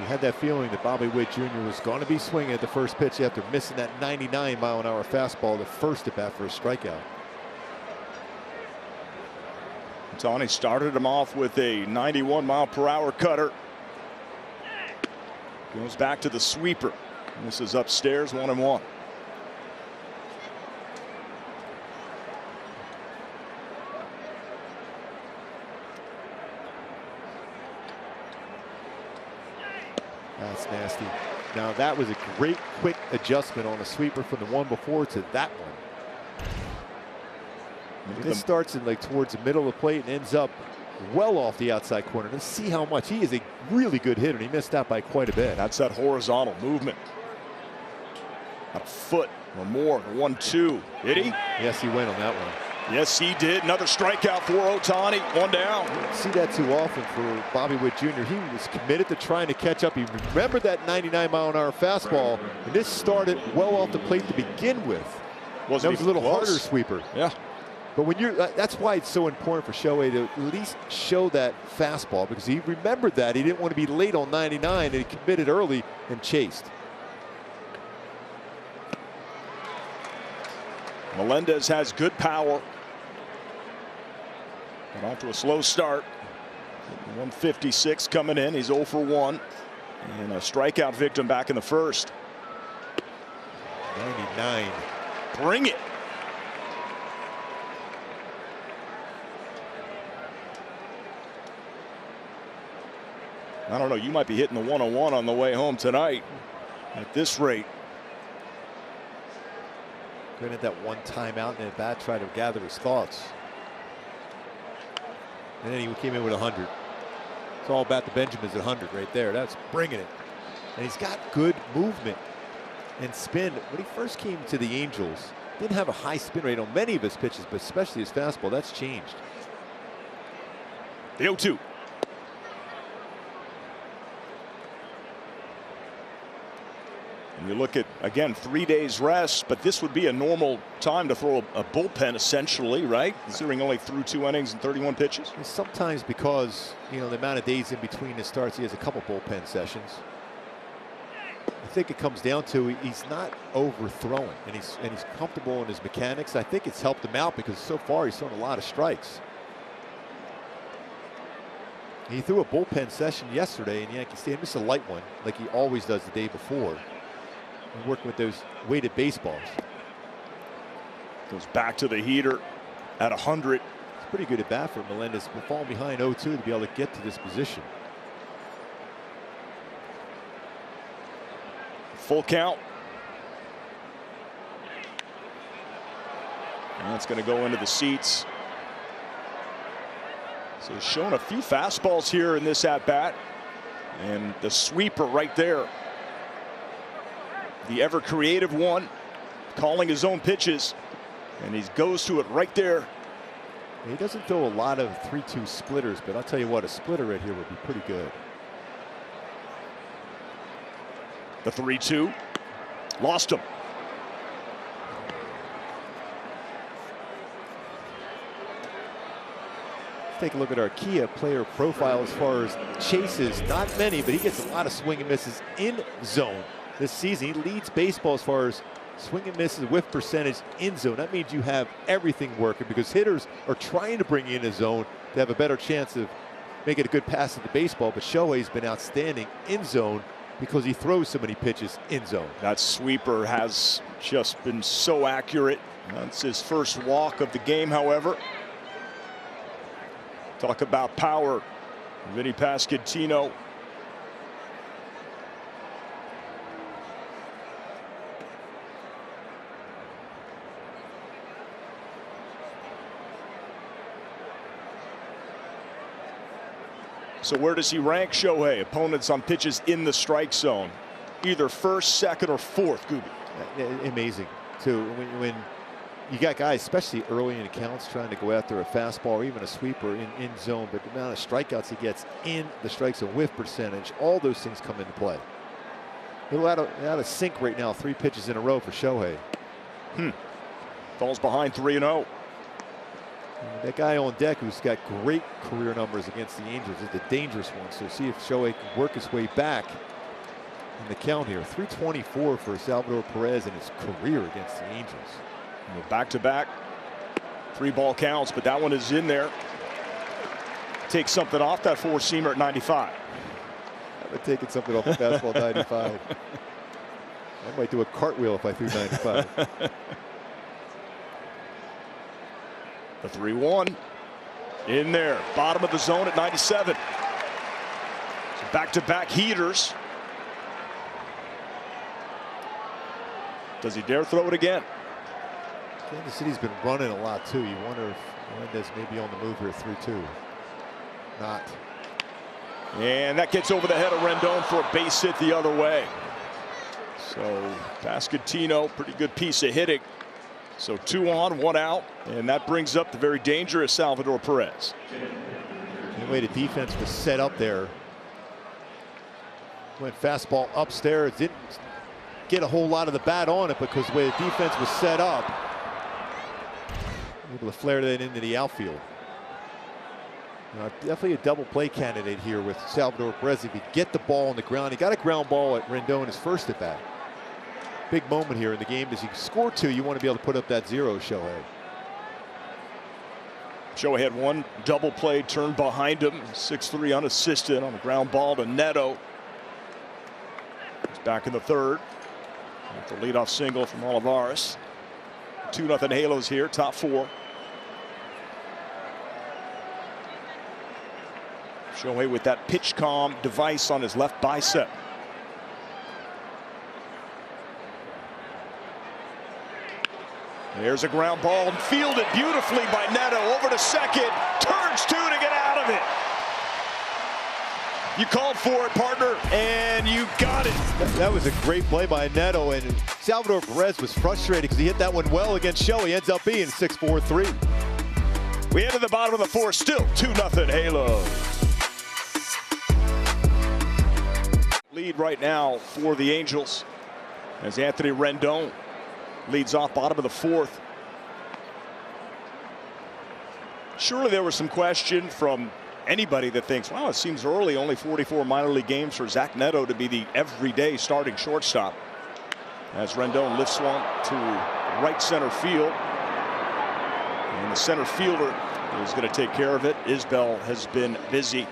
had that feeling that Bobby Witt Jr. was going to be swinging at the first pitch after missing that 99-mile-an-hour fastball, the first at bat for a strikeout. Ohtani started him off with a 91-mile-per-hour cutter. Goes back to the sweeper. This is upstairs, 1-1. That's nasty. Now that was a great quick adjustment on a sweeper from the one before to that one. This starts in like towards the middle of the plate and ends up well off the outside corner. Let's see how much. He is a really good hitter, and he missed out by quite a bit. That's that horizontal movement. About a foot or more. 1-2. Did he? Yes, he went on that one. Yes, he did. Another strikeout for Ohtani. One down. See that too often for Bobby Witt Jr. He was committed to trying to catch up. He remembered that 99-mile-an-hour fastball, and this started well off the plate to begin with. That was a little harder sweeper. Yeah. But when that's why it's so important for Shohei to at least show that fastball, because he remembered that. He didn't want to be late on 99, and he committed early and chased. Melendez has good power. Got off to a slow start. 156 coming in. He's 0 for 1. And a strikeout victim back in the first. 99. Bring it. I don't know. You might be hitting the 101 on the way home tonight at this rate. Granted that one timeout and at bat, try to gather his thoughts. And then he came in with 100. It's all about the Benjamins at 100 right there. That's bringing it. And he's got good movement and spin. When he first came to the Angels, didn't have a high spin rate on many of his pitches, but especially his fastball. That's changed. The 0-2. And you look at, again, 3 days rest, but this would be a normal time to throw a bullpen, essentially, right? Considering only threw 2 innings and 31 pitches. And sometimes because, you know, the amount of days in between his starts, he has a couple bullpen sessions. I think it comes down to he's not overthrowing, and he's comfortable in his mechanics. I think it's helped him out because so far he's thrown a lot of strikes. He threw a bullpen session yesterday in Yankee Stadium. Just a light one, like he always does the day before. Working with those weighted baseballs. Goes back to the heater at 100. It's pretty good at bat for Melendez. We're falling behind 0-2 to be able to get to this position. Full count. And that's going to go into the seats. So he's shown a few fastballs here in this at bat, and the sweeper right there. The ever creative one, calling his own pitches, and he goes to it right there. He doesn't throw a lot of 3-2 splitters, but I'll tell you what, a splitter right here would be pretty good. The 3-2, lost him. Let's take a look at our Kia player profile as far as chases. Not many, but he gets a lot of swing and misses in zone. This season, he leads baseball as far as swing and misses, whiff percentage in zone. That means you have everything working because hitters are trying to bring you in a zone to have a better chance of making a good pass at the baseball. But Shohei's been outstanding in zone because he throws so many pitches in zone. That sweeper has just been so accurate. That's his first walk of the game, however. Talk about power. Vinny Pasquantino. So where does he rank Shohei? Opponents on pitches in the strike zone. Either first, second, or fourth, Gooby. Amazing, too. When you got guys, especially early in accounts, trying to go after a fastball or even a sweeper in zone, but the amount of strikeouts he gets in the strike zone, whiff percentage, all those things come into play. They're out of sync right now, 3 pitches in a row for Shohei. Falls behind 3-0. That guy on deck who's got great career numbers against the Angels is the dangerous one. So see if Shohei can work his way back in the count here. 324 for Salvador Perez in his career against the Angels. Back-to-back 3-ball counts, but that one is in there. Take something off that 4-seamer at 95. I'm taking something off the fastball 95. I might do a cartwheel if I threw 95. The 3-1 in there, bottom of the zone at 97. So back-to-back heaters. Does he dare throw it again? Kansas City's been running a lot too. You wonder if Melendez may be on the move here 3-2. Not. And that gets over the head of Rendon for a base hit the other way. So Pasquantino, pretty good piece of hitting. So 2 on, 1 out, and that brings up the very dangerous Salvador Perez. The way the defense was set up there. Went fastball upstairs, didn't get a whole lot of the bat on it because the way the defense was set up, able to flare that into the outfield. Definitely a double play candidate here with Salvador Perez. If he get the ball on the ground, he got a ground ball at Rendon his first at bat. Big moment here in the game. As you score 2, you want to be able to put up that 0, Shohei. Shohei had 1 double play turned behind him, 6-3 unassisted on the ground ball to Neto. He's back in the 3rd. With the leadoff single from Olivares. 2-0 Halos here, top 4. Shohei with that pitch calm device on his left bicep. There's a ground ball and fielded beautifully by Neto. Over to second. Turns 2 to get out of it. You called for it, partner, and you got it. That was a great play by Neto, and Salvador Perez was frustrated because he hit that one well against Shohei. Ends up being 6-4-3. We head to the bottom of the 4th, still 2-0 Halos. Lead right now for the Angels as Anthony Rendon leads off bottom of the 4th. Surely there was some question from anybody that thinks, wow, it seems early, only 44 minor league games for Zach Neto to be the everyday starting shortstop. As Rendon lifts one to right center field. And the center fielder is going to take care of it. Isbell has been busy.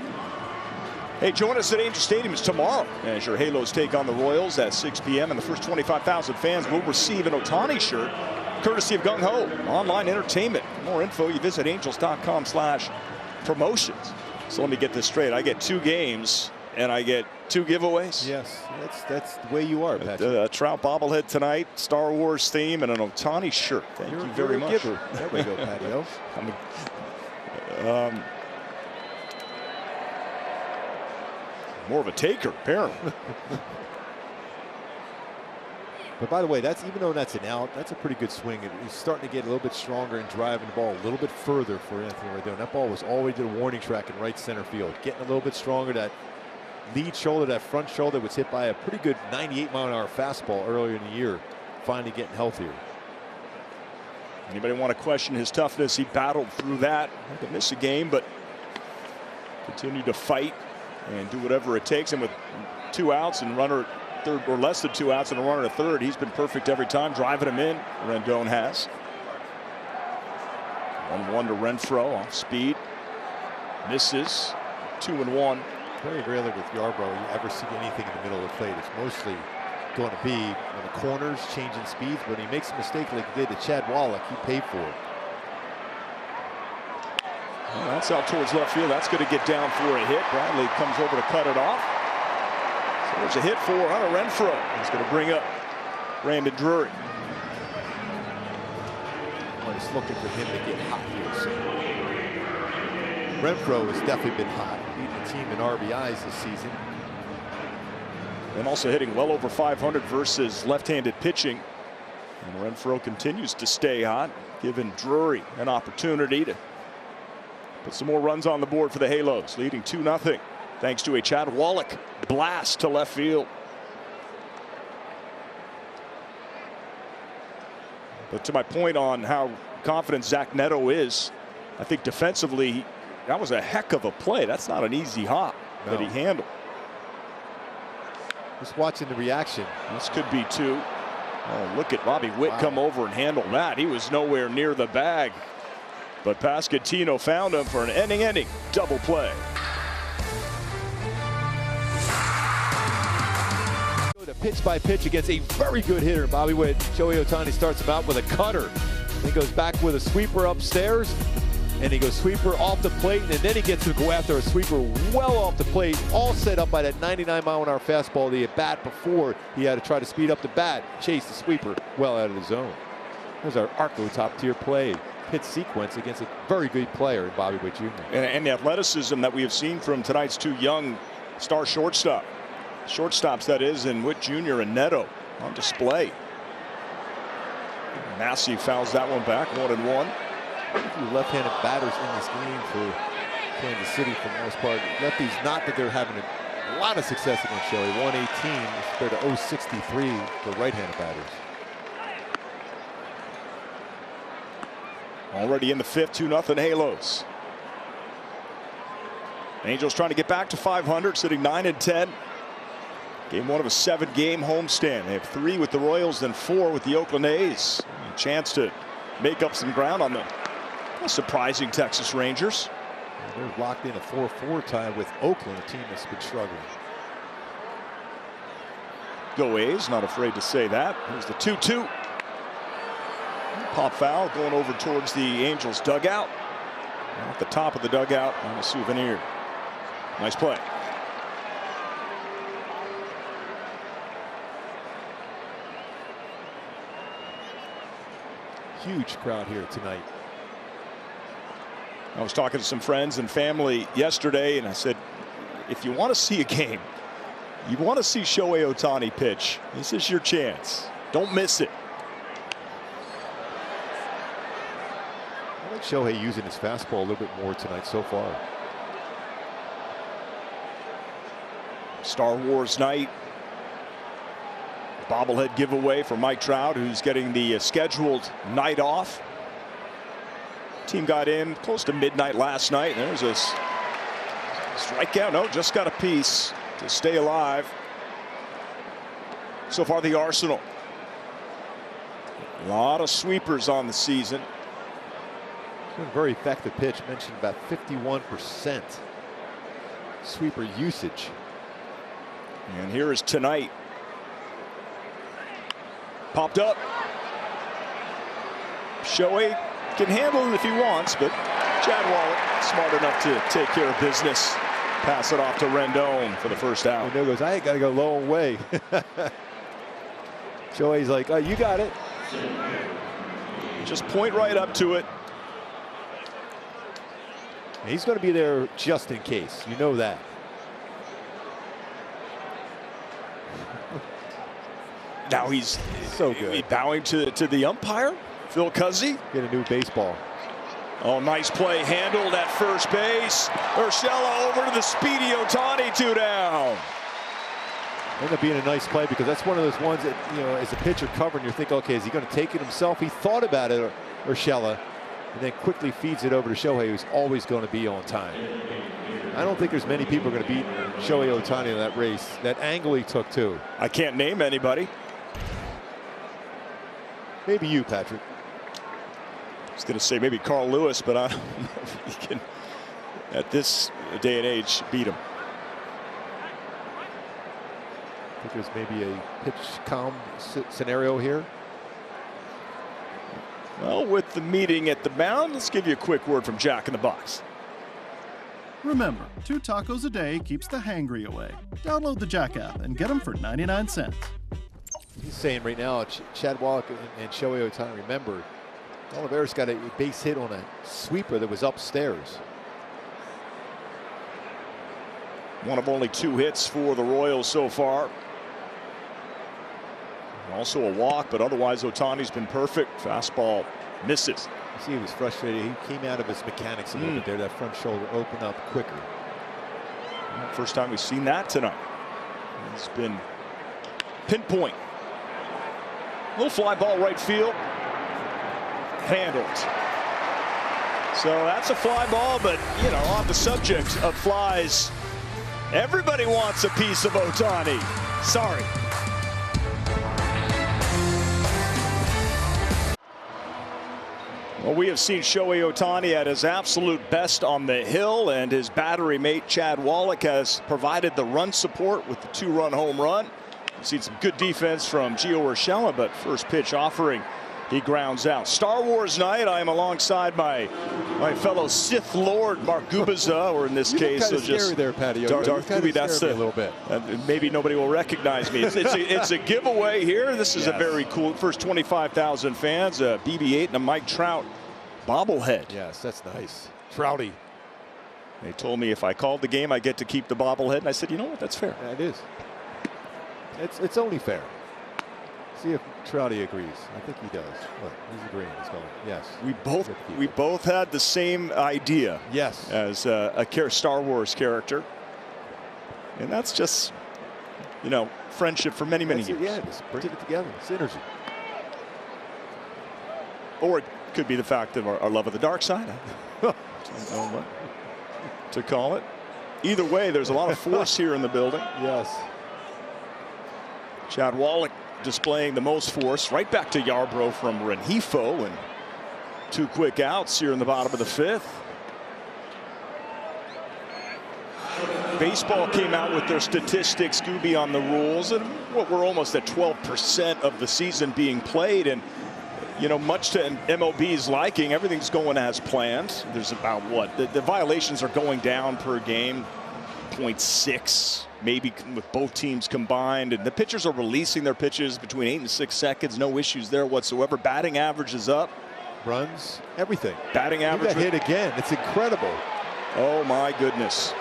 Hey, join us at Angel Stadium tomorrow as your Halos take on the Royals at 6 p.m. and the first 25,000 fans will receive an Ohtani shirt courtesy of Gung Ho Online Entertainment. For more info, you visit angels.com/promotions. So let me get this straight. I get 2 games and I get 2 giveaways. Yes, that's the way you are, Patrick. A Trout bobblehead tonight, Star Wars theme, and an Ohtani shirt. Thank you very much. Giver. There we go, Patio. More of a taker, apparently. But by the way, that's, even though that's an out, that's a pretty good swing. He's starting to get a little bit stronger and driving the ball a little bit further for Anthony Rendon. That ball was all the way to the warning track in right center field. Getting a little bit stronger. That lead shoulder, that front shoulder was hit by a pretty good 98-mile-an-hour fastball earlier in the year. Finally getting healthier. Anybody want to question his toughness? He battled through that. Had to miss a game, but continued to fight and do whatever it takes. And with 2 outs and runner at third, or less than 2 outs and a runner at third, he's been perfect every time, driving him in. Rendon has. 1-1 to Renfroe off speed. Misses. 2-1. Very rarely with Yarbrough you ever see anything in the middle of the plate. It's mostly going to be on the corners, changing speeds. But when he makes a mistake like he did to Chad Wallach, he paid for it. Well, that's out towards left field. That's going to get down for a hit. Bradley comes over to cut it off. So there's a hit for Hunter Renfroe. He's going to bring up Brandon Drury. Well, he's looking for him to get hot here. So Renfroe has definitely been hot, leading the team in RBIs this season. And also hitting well over 500 versus left-handed pitching. And Renfroe continues to stay hot, giving Drury an opportunity to put some more runs on the board for the Halos, leading 2-0 thanks to a Chad Wallach blast to left field. But to my point on how confident Zach Neto is, I think defensively, that was a heck of a play. That's not an easy hop that he handled. Just watching the reaction. This could be 2. Oh, look at Robbie Witt come over and handle that. He was nowhere near the bag. But Pasquantino found him for an ending double play. The pitch by pitch against a very good hitter, Bobby Witt. Shohei Ohtani starts him out with a cutter. Then goes back with a sweeper upstairs. And he goes sweeper off the plate, and then he gets to go after a sweeper well off the plate, all set up by that 99-mile-an-hour fastball that he had bat before. He had to try to speed up the bat, chase the sweeper well out of the zone. There's our Arco top-tier play. Hit sequence against a very good player in Bobby Witt Jr. And the athleticism that we have seen from tonight's two young star shortstops, that is, in Witt Jr. and Neto on display. Massey fouls that one back, 1-1. Few left-handed batters in this game for Kansas City for the most part. Lefties, not that they're having a lot of success against Shohei. 118 compared to 063 for right-handed batters. Already in the fifth, 2-0 Halos. Angels trying to get back to 500, sitting 9-10. Game one of a 7-game homestand. They have 3 with the Royals, then 4 with the Oakland A's. A chance to make up some ground on the surprising Texas Rangers. They're locked in a 4-4 tie with Oakland, a team that's been struggling. Go A's, not afraid to say that. Here's the 2-2. Pop foul going over towards the Angels dugout. At the top of the dugout on a souvenir. Nice play. Huge crowd here tonight. I was talking to some friends and family yesterday, and I said, if you want to see a game, you want to see Shohei Ohtani pitch, this is your chance. Don't miss it. I like Shohei using his fastball a little bit more tonight so far. Star Wars night. Bobblehead giveaway for Mike Trout, who's getting the scheduled night off. Team got in close to midnight last night. There's a strikeout. No, just got a piece to stay alive. So far, the Arsenal. A lot of sweepers on the season. It's been a very effective pitch. Mentioned about 51% sweeper usage. And here is tonight. Popped up. Shohei can handle it if he wants, but Chad Wallach smart enough to take care of business. Pass it off to Rendon for the first out. And there goes, I got to go low and way. Shohei's like, oh, you got it. Just point right up to it. He's going to be there just in case. You know that. Now he's so good. Bowing to the umpire, Phil Cuzzi. Get a new baseball. Oh, nice play handled at first base. Urshela over to the speedy Ohtani, 2 down. Ended up being a nice play because that's one of those ones that, you know, as a pitcher covering, you're thinking, okay, is he going to take it himself? He thought about it, Urshela, and then quickly feeds it over to Shohei, who's always going to be on time. I don't think there's many people going to beat Shohei Ohtani in that race. That angle he took, too. I can't name anybody. Maybe you, Patrick. I was going to say maybe Carl Lewis, but I don't know if he can, at this day and age, beat him. I think there's maybe a pitch calm scenario here. Well, with the meeting at the mound, let's give you a quick word from Jack in the Box. Remember, 2 tacos a day keeps the hangry away. Download the Jack app and get them for 99 cents. He's saying right now, Chad Wallach and Shohei Ohtani, remember, Olivares got a base hit on a sweeper that was upstairs. One of only 2 hits for the Royals so far. Also a walk, but otherwise Ohtani's been perfect. Fastball misses. You see he was frustrated. He came out of his mechanics a little bit there. That front shoulder opened up quicker. First time we've seen that tonight. It's been pinpoint. Little fly ball right field. Handled. So that's a fly ball, but, you know, on the subject of flies, everybody wants a piece of Ohtani. Sorry. Well, we have seen Shohei Ohtani at his absolute best on the hill, and his battery mate Chad Wallach has provided the run support with the 2-run home run. We've seen some good defense from Gio Urshela, but first pitch offering He grounds out. Star Wars night. I am alongside my fellow Sith Lord Mark Gubiza, or in this case, so just there, Patty. Darth Gubi. That's a little bit. Maybe nobody will recognize me. It's a giveaway here. This is a very cool first 25,000 fans. A BB-8 and a Mike Trout bobblehead. Yes, that's nice. Trouty. They told me if I called the game, I get to keep the bobblehead, and I said, you know what, that's fair. Yeah, it is. It's only fair. See if Trouty agrees. I think he does. Look, he's agreeing. He's going, yes. We both had the same idea. Yes. As a Star Wars character, and that's just, you know, friendship for many years. Yeah, just bring it together. Synergy. Or it could be the fact of our love of the dark side. I don't know what to call it. Either way, there's a lot of force here in the building. Yes. Chad Wallach displaying the most force. Right back to Yarbrough from Rengifo, and 2 quick outs here in the bottom of the 5th. Baseball came out with their statistics, Scooby, on the rules, and we're almost at 12% of the season being played, and you know, much to MLB's liking, everything's going as planned. There's about what the violations are going down per game, 0.6 maybe with both teams combined, and the pitchers are releasing their pitches between 8 and 6 seconds. No issues there whatsoever. Batting average is up. Runs, everything. Batting average. He got hit again. It's incredible. Oh my goodness.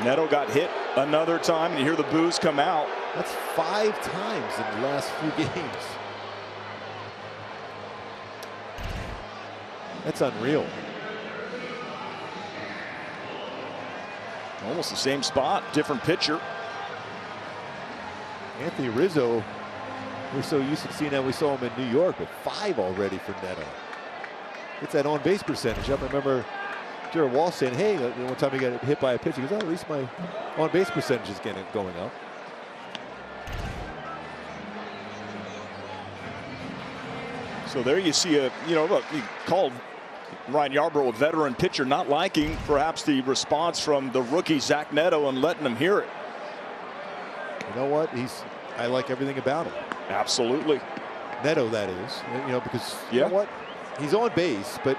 Neto got hit another time, and you hear the boos come out. That's 5 times in the last few games. That's unreal. Almost the same spot, different pitcher. Anthony Rizzo, we're so used to seeing that we saw him in New York, but 5 already for Neto. It's that on-base percentage up. I remember Jared Walsh saying, hey, one time he got hit by a pitch, he goes, oh, at least my on-base percentage is going up. So there you see a, you know, look, he called Ryan Yarbrough a veteran pitcher, not liking perhaps the response from the rookie Zach Neto and letting him hear it. You know what? I like everything about him. Absolutely. Neto, that is. You know, because you know what? He's on base, but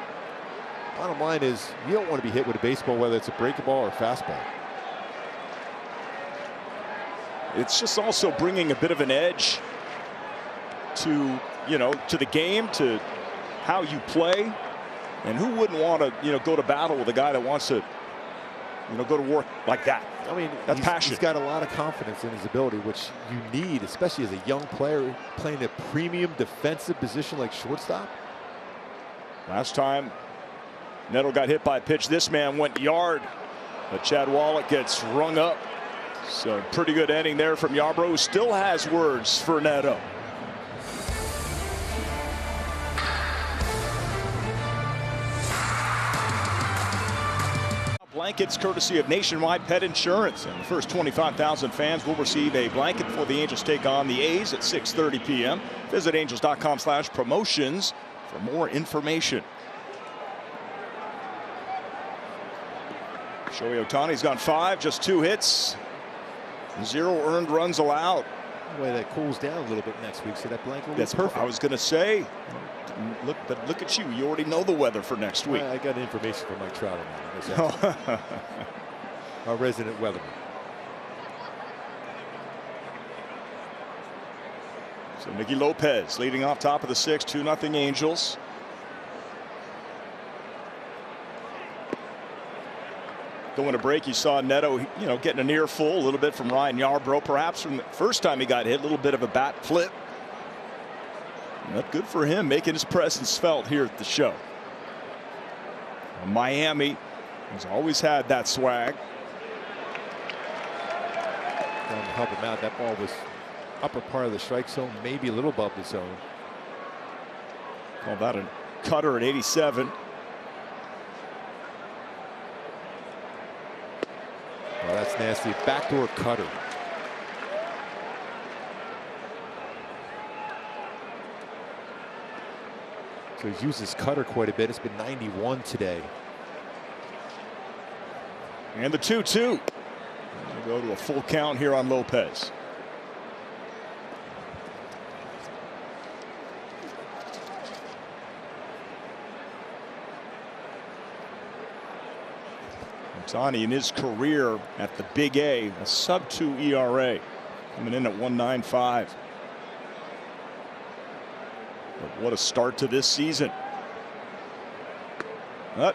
bottom line is you don't want to be hit with a baseball, whether it's a breaking ball or a fastball. It's just also bringing a bit of an edge to, you know, to the game, to how you play. And who wouldn't want to, you know, go to battle with a guy that wants to, you know, go to work like that? I mean, that's passion. He's got a lot of confidence in his ability, which you need, especially as a young player playing a premium defensive position like shortstop. Last time Neto got hit by a pitch, this man went yard, but Chad Wallach gets rung up. So pretty good inning there from Yarbrough, who still has words for Neto. Blankets courtesy of Nationwide Pet Insurance, and the first 25,000 fans will receive a blanket before the Angels take on the A's at 6:30 p.m. Visit angels.com/promotions for more information. Shohei Ohtani's gone 5, just 2 hits, 0 earned runs allowed. The way that cools down a little bit next week, so that blanket will be perfect. I was going to say, look at you. You already know the weather for next week. I got information from Mike Trout on that. Our resident weatherman. So Nicky Lopez leading off top of the 6th, 2-0 Angels. Going to break, you saw Neto, you know, getting a near full a little bit from Ryan Yarbrough, perhaps from the first time he got hit, a little bit of a bat flip. Not good for him, making his presence felt here at the show. Miami has always had that swag. Trying to help him out. That ball was upper part of the strike zone, maybe a little above the zone. Call that a cutter at 87. Oh, that's nasty. Backdoor cutter. So he's used his cutter quite a bit. It's been 91 today. And the 2-2. We'll go to a full count here on Lopez. Ohtani in his career at the Big A, a sub-2 ERA, coming in at 1.95. But what a start to this season. But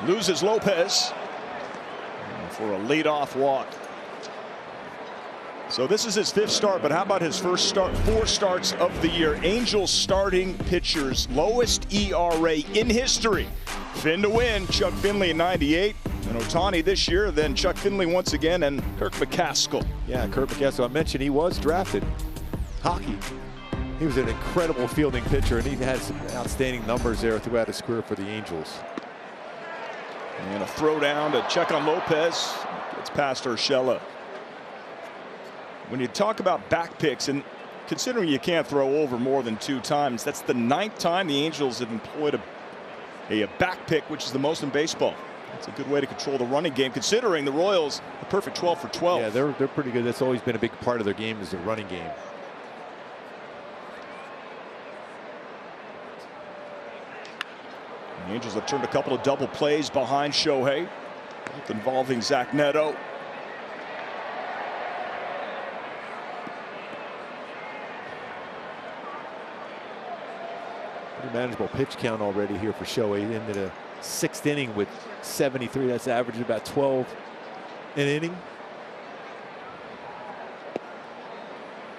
loses Lopez for a leadoff walk. So this is his 5th start, but how about his first start, 4 starts of the year? Angels starting pitchers, lowest ERA in history. Fin to win, Chuck Finley at 98, and Ohtani this year, then Chuck Finley once again, and Kirk McCaskill. Yeah, Kirk McCaskill. I mentioned he was drafted. Hockey. He was an incredible fielding pitcher, and he had some outstanding numbers there throughout his career for the Angels. And a throw down to check on Lopez. Gets past Urshela. When you talk about back picks, and considering you can't throw over more than 2 times, that's the 9th time the Angels have employed a back pick, which is the most in baseball. It's a good way to control the running game, considering the Royals a perfect 12 for 12. Yeah, they're pretty good. That's always been a big part of their game, is the running game. The Angels have turned a couple of double plays behind Shohei, both involving Zach Neto. Pretty manageable pitch count already here for Shohei into the 6th inning with 73. That's averaging about 12 an inning.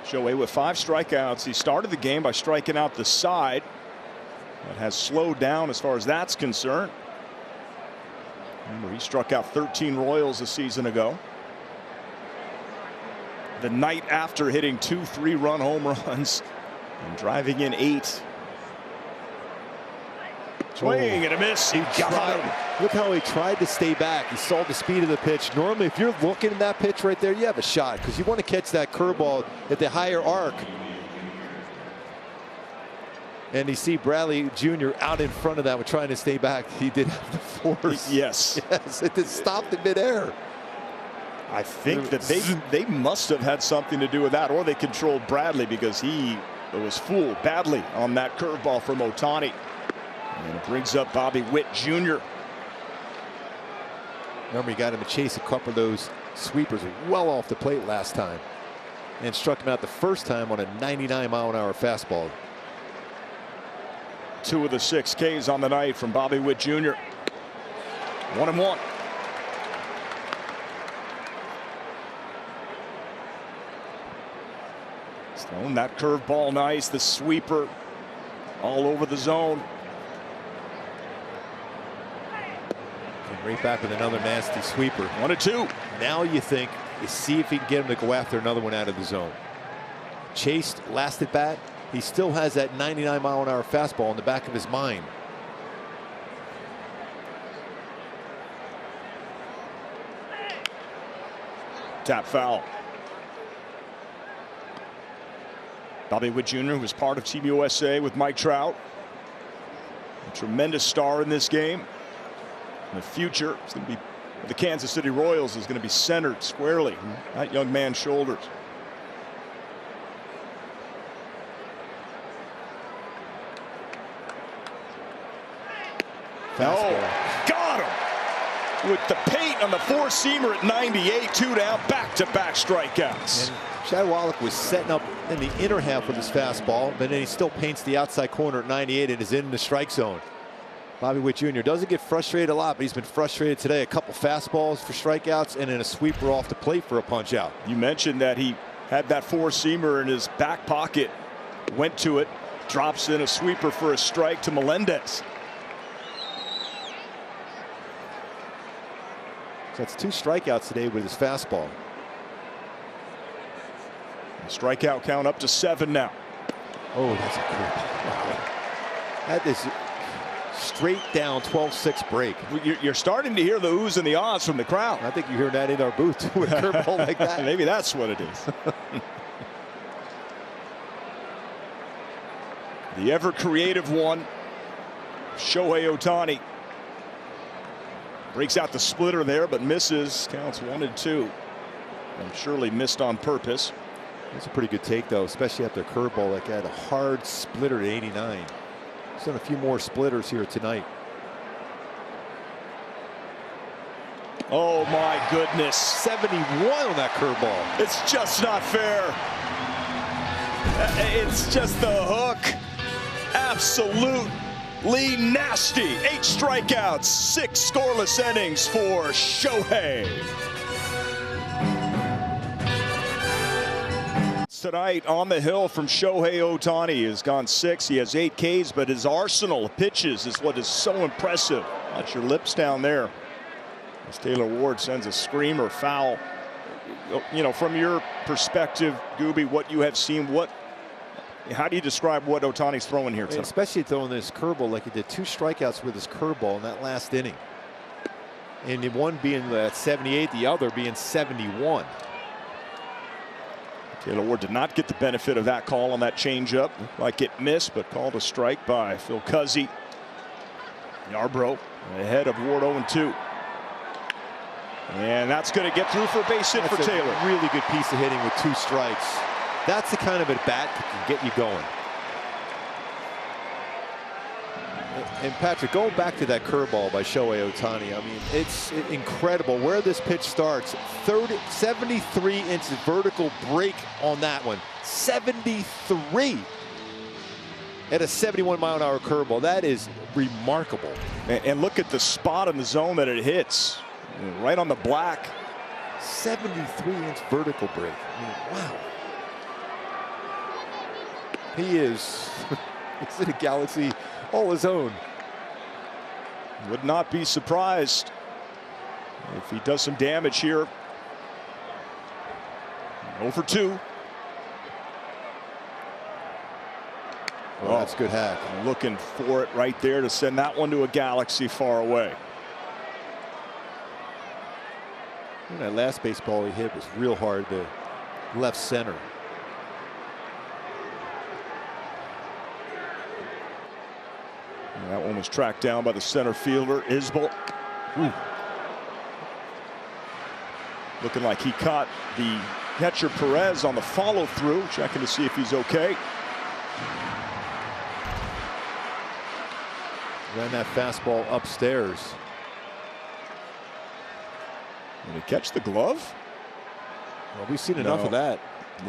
Shohei with 5 strikeouts. He started the game by striking out the side. That has slowed down as far as that's concerned. Remember, he struck out 13 Royals a season ago. The night after hitting 2 3-run home runs and driving in 8. Swing and a miss. He got him. Look how he tried to stay back. He saw the speed of the pitch. Normally, if you're looking at that pitch right there, you have a shot because you want to catch that curveball at the higher arc. And you see Bradley Jr. out in front of that one trying to stay back. He did have the force. Yes. Yes, it just stopped in midair. I think that they must have had something to do with that, or they controlled Bradley because he was fooled badly on that curveball from Ohtani. And it brings up Bobby Witt Jr. Remember, he got him to chase a couple of those sweepers well off the plate last time and struck him out the first time on a 99-mile-an-hour fastball. 2 of the 6 Ks on the night from Bobby Witt Jr. 1-1. Stone, that curveball nice. The sweeper all over the zone. Right back with another nasty sweeper. 1-2. Now you think, you see if he can get him to go after another one out of the zone. Chased last at bat. He still has that 99-mile-an-hour fastball in the back of his mind. Tap foul. Bobby Witt Jr., who was part of Team USA with Mike Trout. A tremendous star in this game. In the future, it's going to be the Kansas City Royals is going to be centered squarely on that young man's shoulders. Fastball. Got him with the paint on the 4-seamer at 98. 2 down, back-to-back strikeouts. And Chad Wallach was setting up in the inner half with his fastball, but then he still paints the outside corner at 98 and is in the strike zone. Bobby Witt Jr. doesn't get frustrated a lot, but he's been frustrated today. A couple fastballs for strikeouts and then a sweeper off the plate for a punch out. You mentioned that he had that 4-seamer in his back pocket, went to it, drops in a sweeper for a strike to Melendez. So that's 2 strikeouts today with his fastball. Strikeout count up to 7 now. Oh, that's a cool. That is straight down 12-6 break. You're starting to hear the oohs and the ahs from the crowd. I think you hear that in our booth too, with a curveball like that. Maybe that's what it is. The ever creative one, Shohei Ohtani. Breaks out the splitter there, but misses. Counts 1-2. And surely missed on purpose. That's a pretty good take, though, especially after a curveball like that. A hard splitter at 89. He's done a few more splitters here tonight. Oh my goodness. 71 on that curveball. It's just not fair. It's just the hook. Absolutely nasty. 8 strikeouts, 6 scoreless innings for Shohei. Tonight on the hill from Shohei Ohtani. He has gone 6. He has 8 Ks, but his arsenal of pitches is what is so impressive. Watch your lips down there. As Taylor Ward sends a screamer foul. You know, from your perspective, Gooby, what you have seen, how do you describe what Ohtani's throwing here tonight? Especially throwing this curveball like he did. 2 strikeouts with his curveball in that last inning. And the one being 78, the other being 71. Taylor Ward did not get the benefit of that call on that changeup. Looked like it missed, but called a strike by Phil Cuzzi. Yarbrough ahead of Ward 0-2. And that's going to get through for a base hit for Taylor. A really good piece of hitting with 2 strikes. That's the kind of at bat that can get you going. And Patrick, going back to that curveball by Shohei Ohtani, I mean, it's incredible where this pitch starts. 73 inches vertical break on that one. 73 at a 71-mile-an-hour curveball. That is remarkable. And look at the spot in the zone that it hits. Right on the black. 73-inch vertical break. I mean, wow. He is he's in a galaxy all his own. Would not be surprised if he does some damage here. 0-2. Oh, that's a good hack. Looking for it right there to send that one to a galaxy far away. And that last baseball he hit was real hard to left center. And that one was tracked down by the center fielder, Isbell. Looking like he caught the catcher Perez on the follow through, checking to see if he's okay. Ran that fastball upstairs. Did he catch the glove? Well, we've seen enough of that.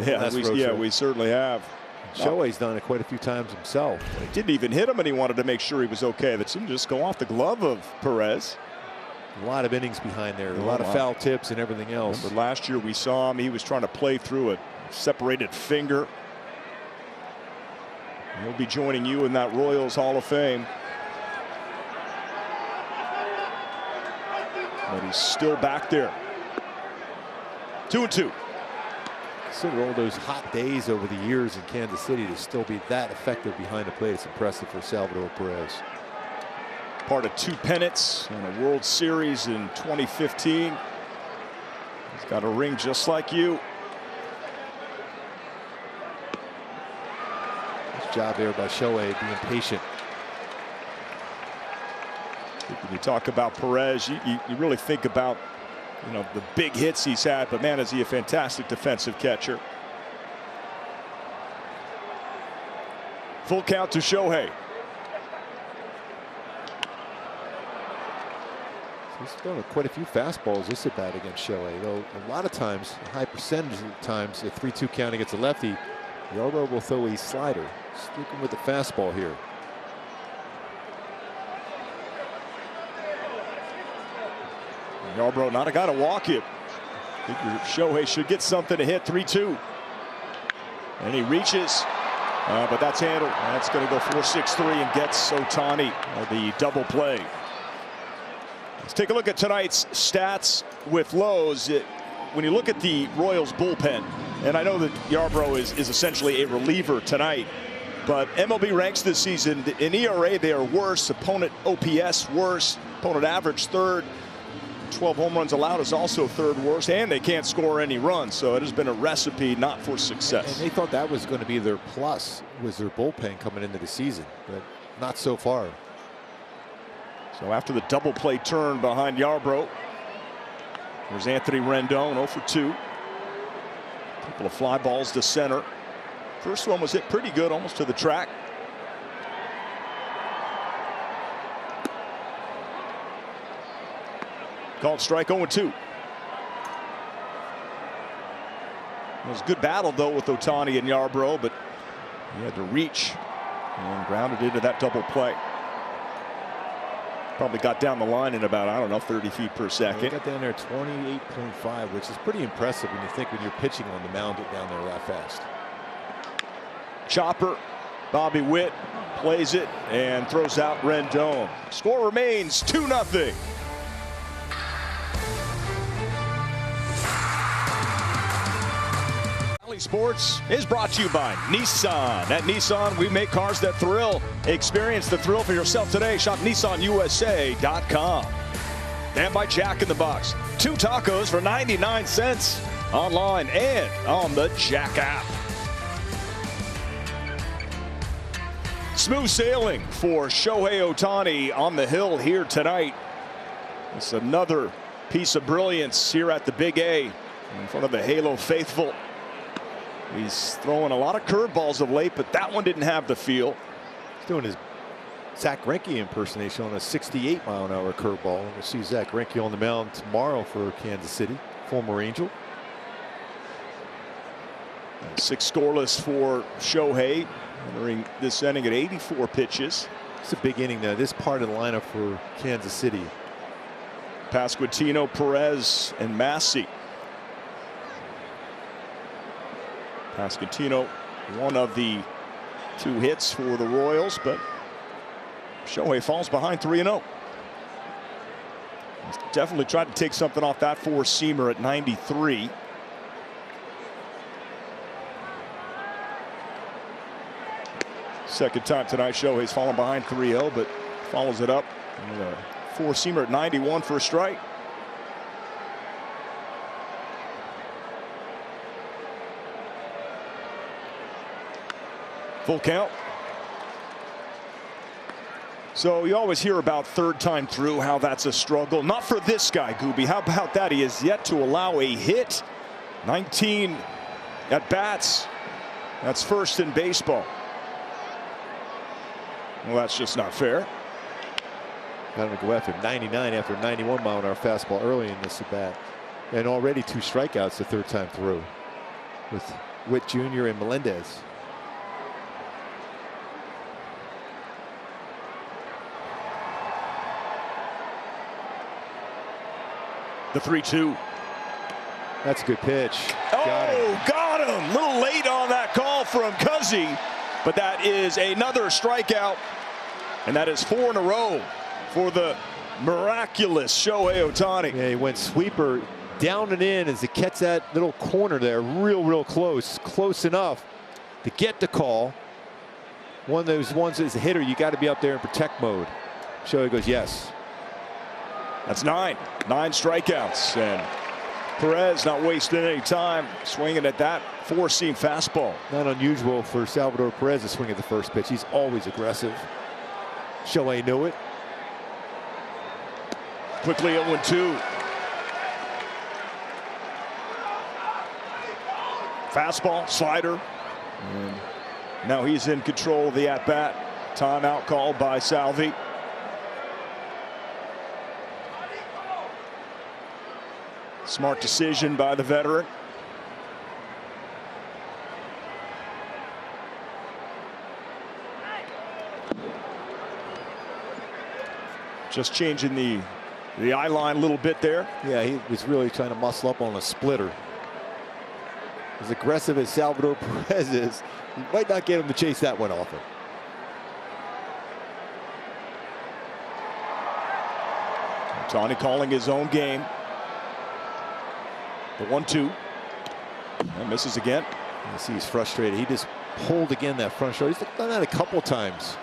Yeah, we certainly have. Shohei's done it quite a few times himself. He didn't even hit him, and he wanted to make sure he was okay. That seemed to just go off the glove of Perez. A lot of innings behind there. A lot of foul tips and everything else. Remember last year we saw him. He was trying to play through a separated finger. He'll be joining you in that Royals Hall of Fame. But he's still back there. 2-2. Consider all those hot days over the years in Kansas City to still be that effective behind the plate. It's impressive for Salvador Perez. Part of 2 pennants in a World Series in 2015. He's got a ring just like you. Nice job there by Shohei being patient. When you talk about Perez, you really think about, you know, the big hits he's had, but man, is he a fantastic defensive catcher. Full count to Shohei. He's thrown quite a few fastballs this at bat against Shohei, though a lot of times, a high percentage of times, a 3-2 count against a lefty, Yarbrough will throw a slider. Sticking with the fastball here. Yarbrough not a guy to walk it. I think Shohei should get something to hit. 3-2. And he reaches, but that's handled. That's going to go 4-6-3 and gets Ohtani the double play. Let's take a look at tonight's stats with Lowe's. When you look at the Royals bullpen, and I know that Yarbrough is essentially a reliever tonight, but MLB ranks this season in ERA they are worse, opponent OPS worse, opponent average third. 12 home runs allowed is also 3rd worst, and they can't score any runs, so it has been a recipe not for success. And they thought that was going to be their plus, was their bullpen coming into the season, but not so far. So after the double play turn behind Yarbrough, there's Anthony Rendon, 0-2. A couple of fly balls to center. First one was hit pretty good, almost to the track. Called strike 0-2. It was a good battle, though, with Ohtani and Yarbrough, but he had to reach and grounded into that double play. Probably got down the line in about, I don't know, 30 feet per second. He got down there 28.5, which is pretty impressive when you think when you're pitching on the mound get down there that fast. Chopper, Bobby Witt plays it and throws out Rendon. Score remains 2-0. Sports is brought to you by Nissan. At Nissan, we make cars that thrill. Experience the thrill for yourself today. Shop NissanUSA.com. And by Jack in the Box. 2 tacos for 99 cents. Online and on the Jack app. Smooth sailing for Shohei Ohtani on the hill here tonight. It's another piece of brilliance here at the Big A in front of the Halo faithful. He's throwing a lot of curveballs of late, but that one didn't have the feel. He's doing his Zach Greinke impersonation on a 68-mile-an-hour curveball. We'll see Zach Greinke on the mound tomorrow for Kansas City, former Angel. 6 scoreless for Shohei, entering this inning at 84 pitches. It's a big inning now. This part of the lineup for Kansas City. Pasquantino, Perez, and Massey. Pasquantino, one of the 2 hits for the Royals, but Shohei falls behind 3-0. He's definitely tried to take something off that 4-seamer at 93. Second time tonight, Shohei's fallen behind 3-0, but follows it up with a 4-seamer at 91 for a strike. Full count. So you always hear about third time through, how that's a struggle. Not for this guy, Gooby. How about that? He has yet to allow a hit. 19 at bats. That's first in baseball. Well, that's just not fair. Got him to go after 99 after 91-mile-an-hour fastball early in this at bat. And already 2 strikeouts the third time through with Witt Jr. and Melendez. The 3-2. That's a good pitch. Got him. A little late on that call from Cuzzy, but that is another strikeout, and that is 4 in a row for the miraculous Shohei Ohtani. Yeah, he went sweeper down and in as he gets that little corner there, real close enough to get the call. One of those ones as a hitter, you got to be up there in protect mode. Shohei goes, yes. That's 9 strikeouts, and Perez not wasting any time swinging at that 4-seam fastball. Not unusual for Salvador Perez to swing at the first pitch. He's always aggressive. Shohei knew it. Quickly 0-2. Fastball, slider, and now he's in control of the at-bat. Timeout called by Salvi. Smart decision by the veteran. Just changing the eye line a little bit there. Yeah, he was really trying to muscle up on a splitter. As aggressive as Salvador Perez is, you might not get him to chase that one often. Ohtani calling his own game. The 1-2. And misses again. You see he's frustrated. He just pulled again that front shoulder. He's done that a couple times.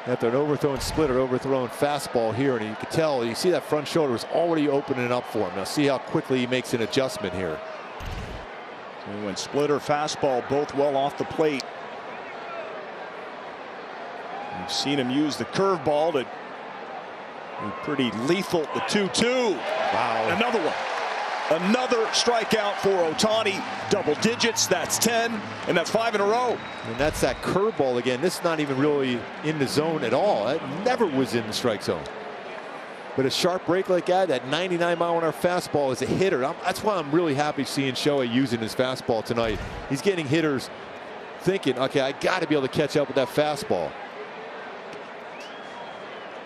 After an overthrown splitter, overthrown fastball here, and you can tell, you see that front shoulder was already opening up for him. Now see how quickly he makes an adjustment here. So he went splitter, fastball, both well off the plate. We've seen him use the curveball to be pretty lethal. The 2-2. Wow. Another one. Another strikeout for Ohtani. Double digits. That's 10, and that's 5 in a row. And that's that curveball again. This is not even really in the zone at all. It never was in the strike zone. But a sharp break like that 99-mile-an-hour fastball is a hitter. That's why I'm really happy seeing Shohei using his fastball tonight. He's getting hitters thinking, okay, I got to be able to catch up with that fastball.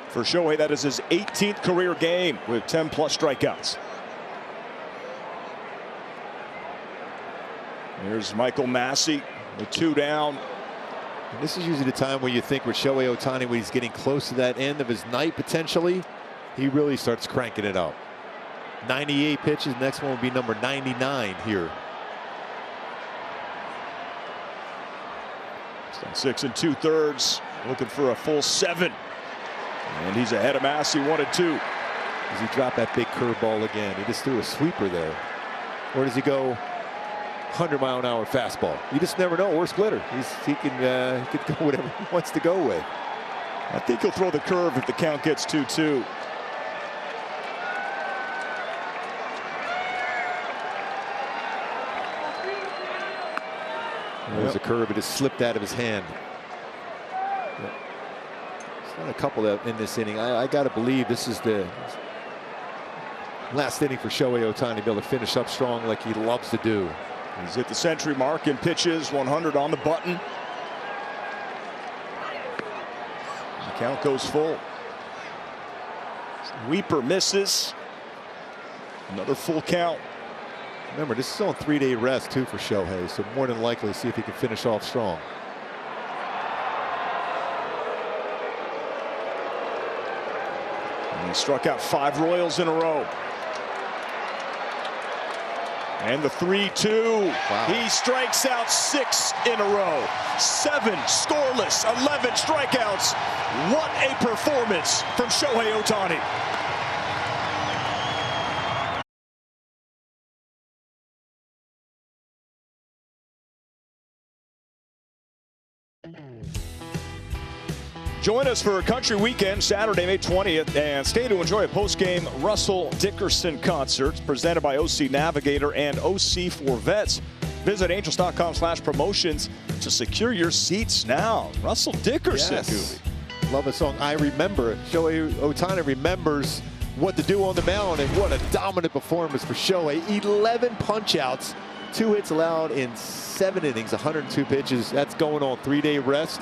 For Shohei, that is his 18th career game with 10+ strikeouts. Here's Michael Massey with 2 down. And this is usually the time when you think with Shohei Ohtani, when he's getting close to that end of his night potentially, he really starts cranking it up. 98 pitches. Next one will be number 99 here. 6 2/3, looking for a full 7. And he's ahead of Massey, 1-2. Does he drop that big curveball again? He just threw a sweeper there. Or does he go 100-mile-an-hour fastball? You just never know. Or splitter. He could go whatever he wants to go with. I think he'll throw the curve if the count gets 2-2. There's a curve. It just slipped out of his hand. There's not a couple that in this inning. I got to believe this is the last inning for Shohei Ohtani to be able to finish up strong like he loves to do. He's hit the century mark in pitches, 100 on the button. The count goes full. Weeper misses. Another full count. Remember, this is on 3-day rest too for Shohei, so more than likely see if he can finish off strong. And he struck out 5 Royals in a row. And the 3-2. Wow. He strikes out 6 in a row. 7 scoreless, 11 strikeouts. What a performance from Shohei Ohtani. Join us for a country weekend Saturday, May 20th, and stay to enjoy a post-game Russell Dickerson concert presented by OC Navigator and OC for Vets. Visit angels.com/promotions to secure your seats now. Russell Dickerson. Yes. Love a song. I remember it. Shohei Ohtani remembers what to do on the mound, and what a dominant performance for Shohei. 11 punch-outs, 2 hits allowed in 7 innings, 102 pitches. That's going on 3-day rest.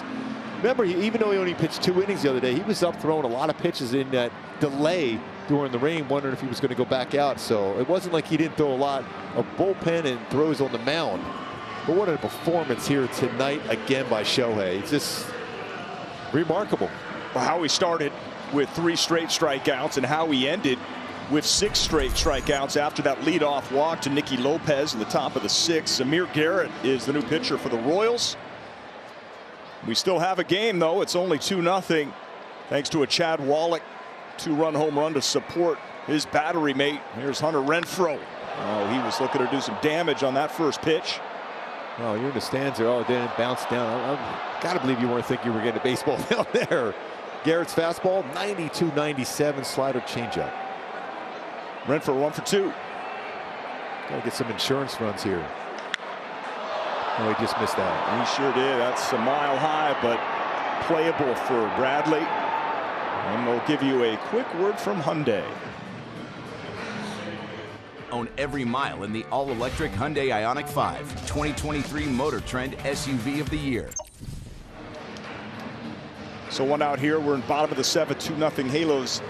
Remember, even though he only pitched 2 innings the other day, he was up throwing a lot of pitches in that delay during the rain, wondering if he was going to go back out. So it wasn't like he didn't throw a lot of bullpen and throws on the mound. But what a performance here tonight again by Shohei. It's just remarkable. Well, how he started with 3 straight strikeouts and how he ended with 6 straight strikeouts after that leadoff walk to Nicky Lopez in the top of the 6th. Amir Garrett is the new pitcher for the Royals. We still have a game, though. It's only 2-0 thanks to a Chad Wallach 2-run home run to support his battery mate. Here's Hunter Renfroe. Oh, he was looking to do some damage on that first pitch. Oh, you're in the stands there. Oh, it didn't bounce down. I got to believe you weren't thinking you were getting a baseball down there. Garrett's fastball, 92-97 slider changeup. Renfroe 1 for 2. Got to get some insurance runs here. Oh, he just missed that. He sure did. That's a mile high, but playable for Bradley. And we'll give you a quick word from Hyundai. Own every mile in the all-electric Hyundai Ioniq 5, 2023 Motor Trend SUV of the Year. So 1 out here. We're in bottom of the 7th, 2-0 Halos.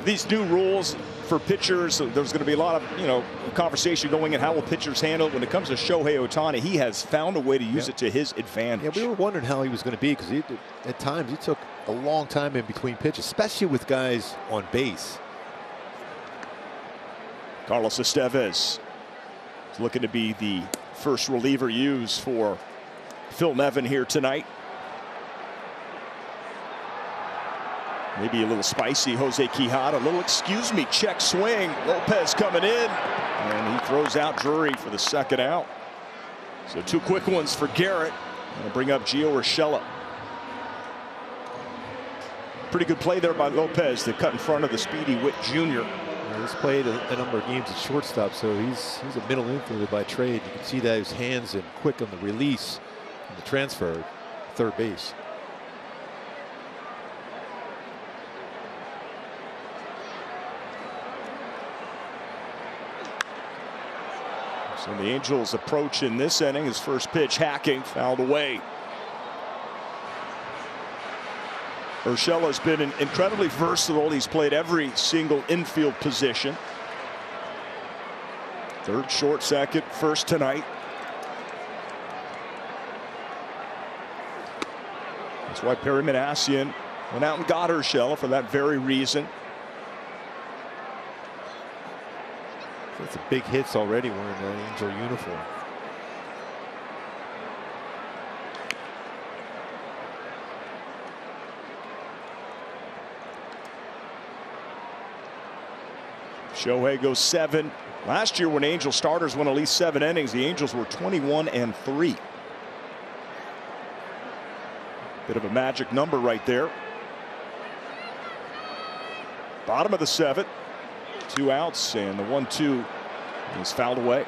These new rules for pitchers, there's going to be a lot of conversation going in how will pitchers handle it. When it comes to Shohei Ohtani, he has found a way to use it to his advantage. Yeah, we were wondering how he was going to be, because at times he took a long time in between pitches, especially with guys on base. Carlos Estevez is looking to be the first reliever used for Phil Nevin here tonight. Maybe a little spicy. Jose Quijada, a little excuse me check swing. Lopez coming in, and he throws out Drury for the 2nd out. So 2 quick ones for Garrett. I'll bring up Gio Urshela. Pretty good play there by Lopez to cut in front of the speedy Witt Jr. He's played a number of games at shortstop, so he's a middle infielder by trade. You can see that his hands and quick on the release and the transfer, 3rd base. So the Angels approach in this inning. His first pitch hacking, fouled away. Urshela's been incredibly versatile. He's played every single infield position. Third, short, second, first tonight. That's why Perry Manassian went out and got Urshela for that very reason. That's a big hits already wearing the Angel uniform. Shohei goes 7. Last year, when Angel starters won at least 7 innings, the Angels were 21-3. Bit of a magic number right there. Bottom of the 7th. 2 outs, and the 1-2 is fouled away.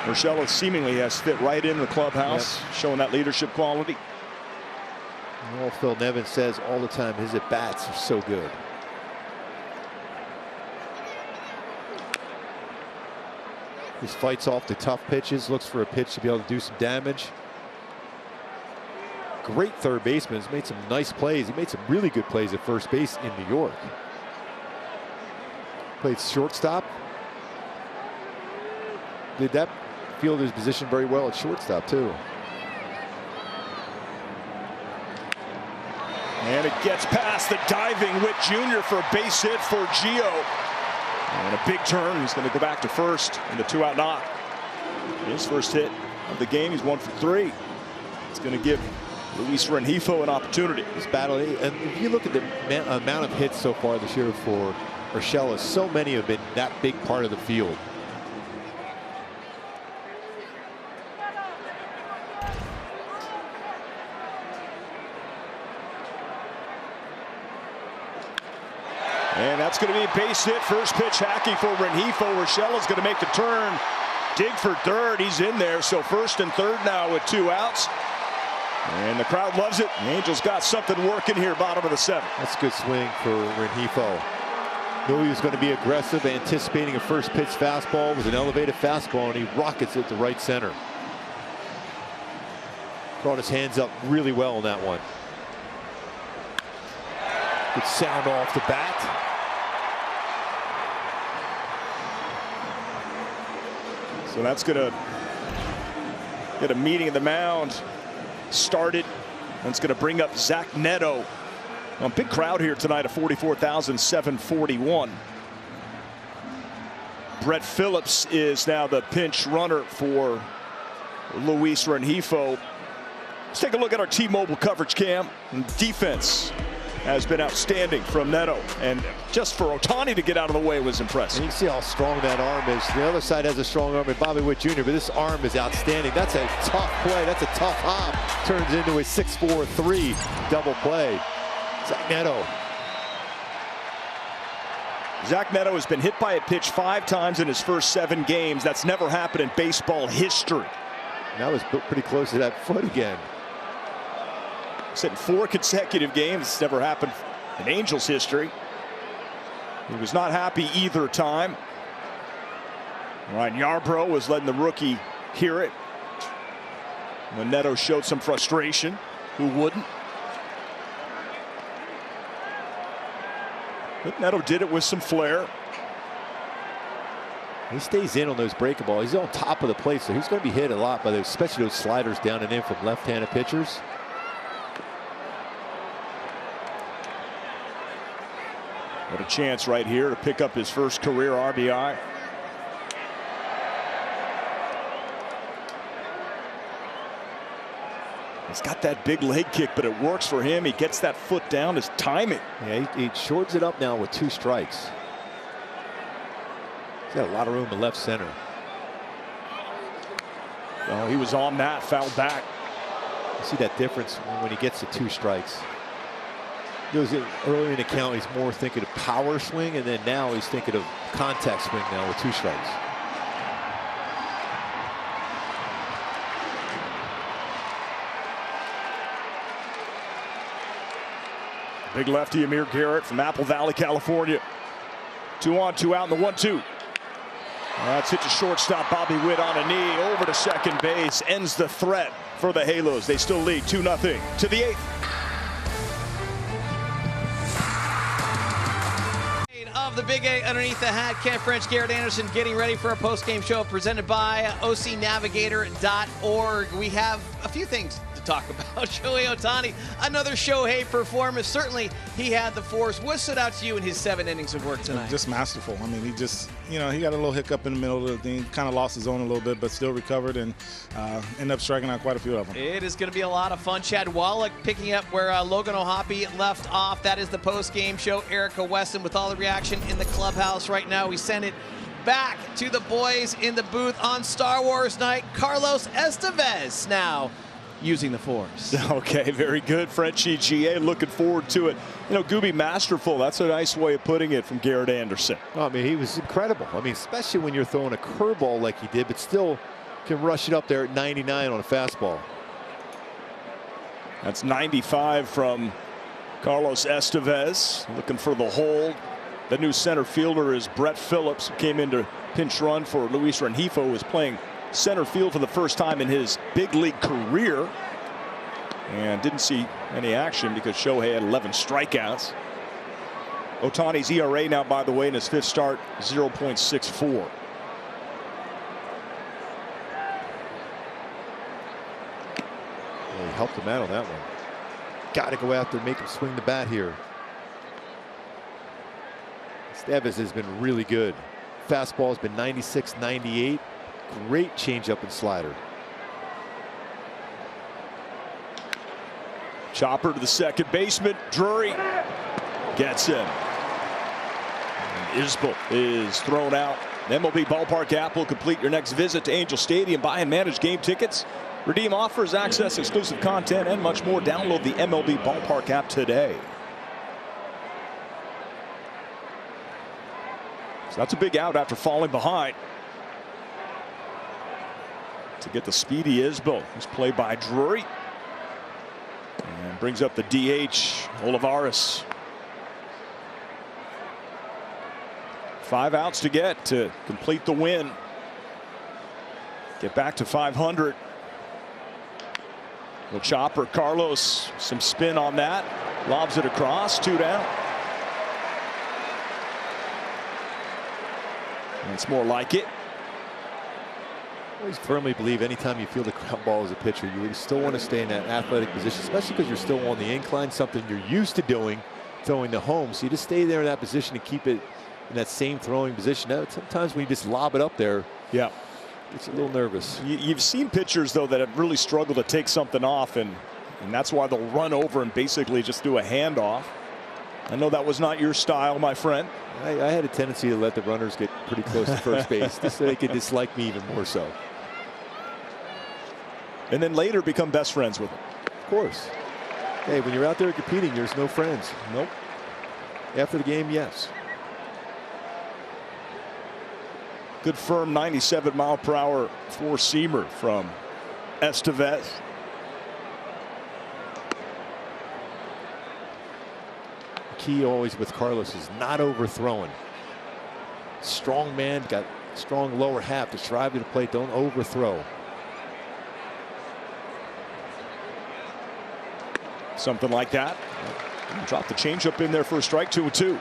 Urshela seemingly has fit right in the clubhouse, showing that leadership quality. Well, Phil Nevin says all the time his at-bats are so good. He fights off the tough pitches, looks for a pitch to be able to do some damage. Great third baseman. He's made some nice plays. He made some really good plays at first base in New York. Played shortstop. Did that fielder's position very well at shortstop too. And it gets past the diving Witt Jr. for a base hit for Gio. And a big turn. He's going to go back to first in the 2-out knock. His first hit of the game. He's 1 for 3. It's going to give Luis Rengifo an opportunity. This battle, and if you look at the amount of hits so far this year for Urshela, so many have been that big part of the field. And that's going to be a base hit. First pitch hacking for Rengifo. Urshela's going to make the turn. Dig for third. He's in there. So first and third now with 2 outs. And the crowd loves it. The Angels got something working here, bottom of the 7th. That's a good swing for Rengifo. Knew he was going to be aggressive, anticipating a first pitch fastball. It was an elevated fastball, and he rockets it to right center. Brought his hands up really well on that one. Good sound off the bat. So that's going to get a meeting of the mound started. And it's going to bring up Zach Neto. Well, big crowd here tonight of 44,741. Brett Phillips is now the pinch runner for Luis Rengifo. Let's take a look at our T-Mobile coverage cam. Defense has been outstanding from Neto, and just for Ohtani to get out of the way was impressive. And you can see how strong that arm is. The other side has a strong arm in Bobby Witt Jr., but this arm is outstanding. That's a tough play. That's a tough hop. Turns into a 6-4-3 double play. Zach Neto. Zach Neto has been hit by a pitch 5 times in his first 7 games. That's never happened in baseball history. And that was pretty close to that foot again. He's hit in 4 consecutive games. It's never happened in Angels history. He was not happy either time. Ryan Yarbrough was letting the rookie hear it. When Neto showed some frustration, who wouldn't? But Neto did it with some flair. He stays in on those breaking balls. He's on top of the plate, so he's going to be hit a lot by those, especially those sliders down and in from left-handed pitchers. What a chance right here to pick up his first career RBI. He's got that big leg kick, but it works for him. He gets that foot down. His timing. Yeah, he shorts it up now with 2 strikes. He's got a lot of room in left center. Oh, he was on that, fouled back. You see that difference when he gets to 2 strikes. Early in the count, he's more thinking of power swing, and then now he's thinking of contact swing now with 2 strikes. Big lefty Amir Garrett from Apple Valley, California. 2 on, 2 out in the 1-2. That's hit to shortstop. Bobby Witt on a knee over to second base. Ends the threat for the Halos. They still lead 2-0 to the 8th. Of the Big A underneath the hat, Ken French, Garrett Anderson getting ready for a post-game show presented by OCNavigator.org. We have a few things to talk about. Shohei Ohtani, another Shohei performance. Certainly, he had the force. What stood out to you in his 7 innings of work tonight? Just masterful. I mean, he just, he got a little hiccup in the middle of the thing, kind of lost his own a little bit, but still recovered and ended up striking out quite a few of them. It is going to be a lot of fun. Chad Wallach picking up where Logan O'Hoppe left off. That is the post-game show. Erica Weston with all the reaction in the clubhouse right now. We send it back to the boys in the booth on Star Wars night. Carlos Estevez now using the force. Okay, very good. Frenchie GA, looking forward to it. Gooby masterful. That's a nice way of putting it from Garrett Anderson. I mean, he was incredible. I mean, especially when you're throwing a curveball like he did, but still can rush it up there at 99 on a fastball. That's 95 from Carlos Estevez, looking for the hold. The new center fielder is Brett Phillips, who came in to pinch run for Luis Rengifo, who is playing center field for the first time in his big league career. And didn't see any action because Shohei had 11 strikeouts. Ohtani's ERA now, by the way, in his 5th start, 0.64. He helped him out on that one. Got to go out there and make him swing the bat here. Estevez has been really good. Fastball has been 96, 98. Great changeup and slider. Chopper to the second baseman. Drury gets him. And Isbell is thrown out. MLB Ballpark app will complete your next visit to Angel Stadium. Buy and manage game tickets. Redeem offers, access exclusive content, and much more. Download the MLB Ballpark app today. So that's a big out after falling behind. To get the speedy Isbell, who's played by Drury. And brings up the DH, Olivares. 5 outs to get to complete the win. Get back to 500. The chopper, Carlos, some spin on that. Lobs it across, 2 down. And it's more like it. I always firmly believe anytime you feel the ground ball as a pitcher, you still want to stay in that athletic position, especially because you're still on the incline, something you're used to doing, throwing to home. So you just stay there in that position and keep it in that same throwing position. Now, sometimes when you just lob it up there, yeah, it's a little nervous. You've seen pitchers, though, that have really struggled to take something off, and that's why they'll run over and basically just do a handoff. I know that was not your style, my friend. I had a tendency to let the runners get pretty close to first base just so they could dislike me even more so. And then later become best friends with them. Of course. Hey, when you're out there competing, there's no friends. Nope. After the game, yes. Good firm 97-mile-per-hour four-seamer from Estevez. Key always with Carlos is not overthrowing. Strong man, got strong lower half to drive to the plate. Don't overthrow. Something like that. Drop the changeup in there for a strike. 2-2.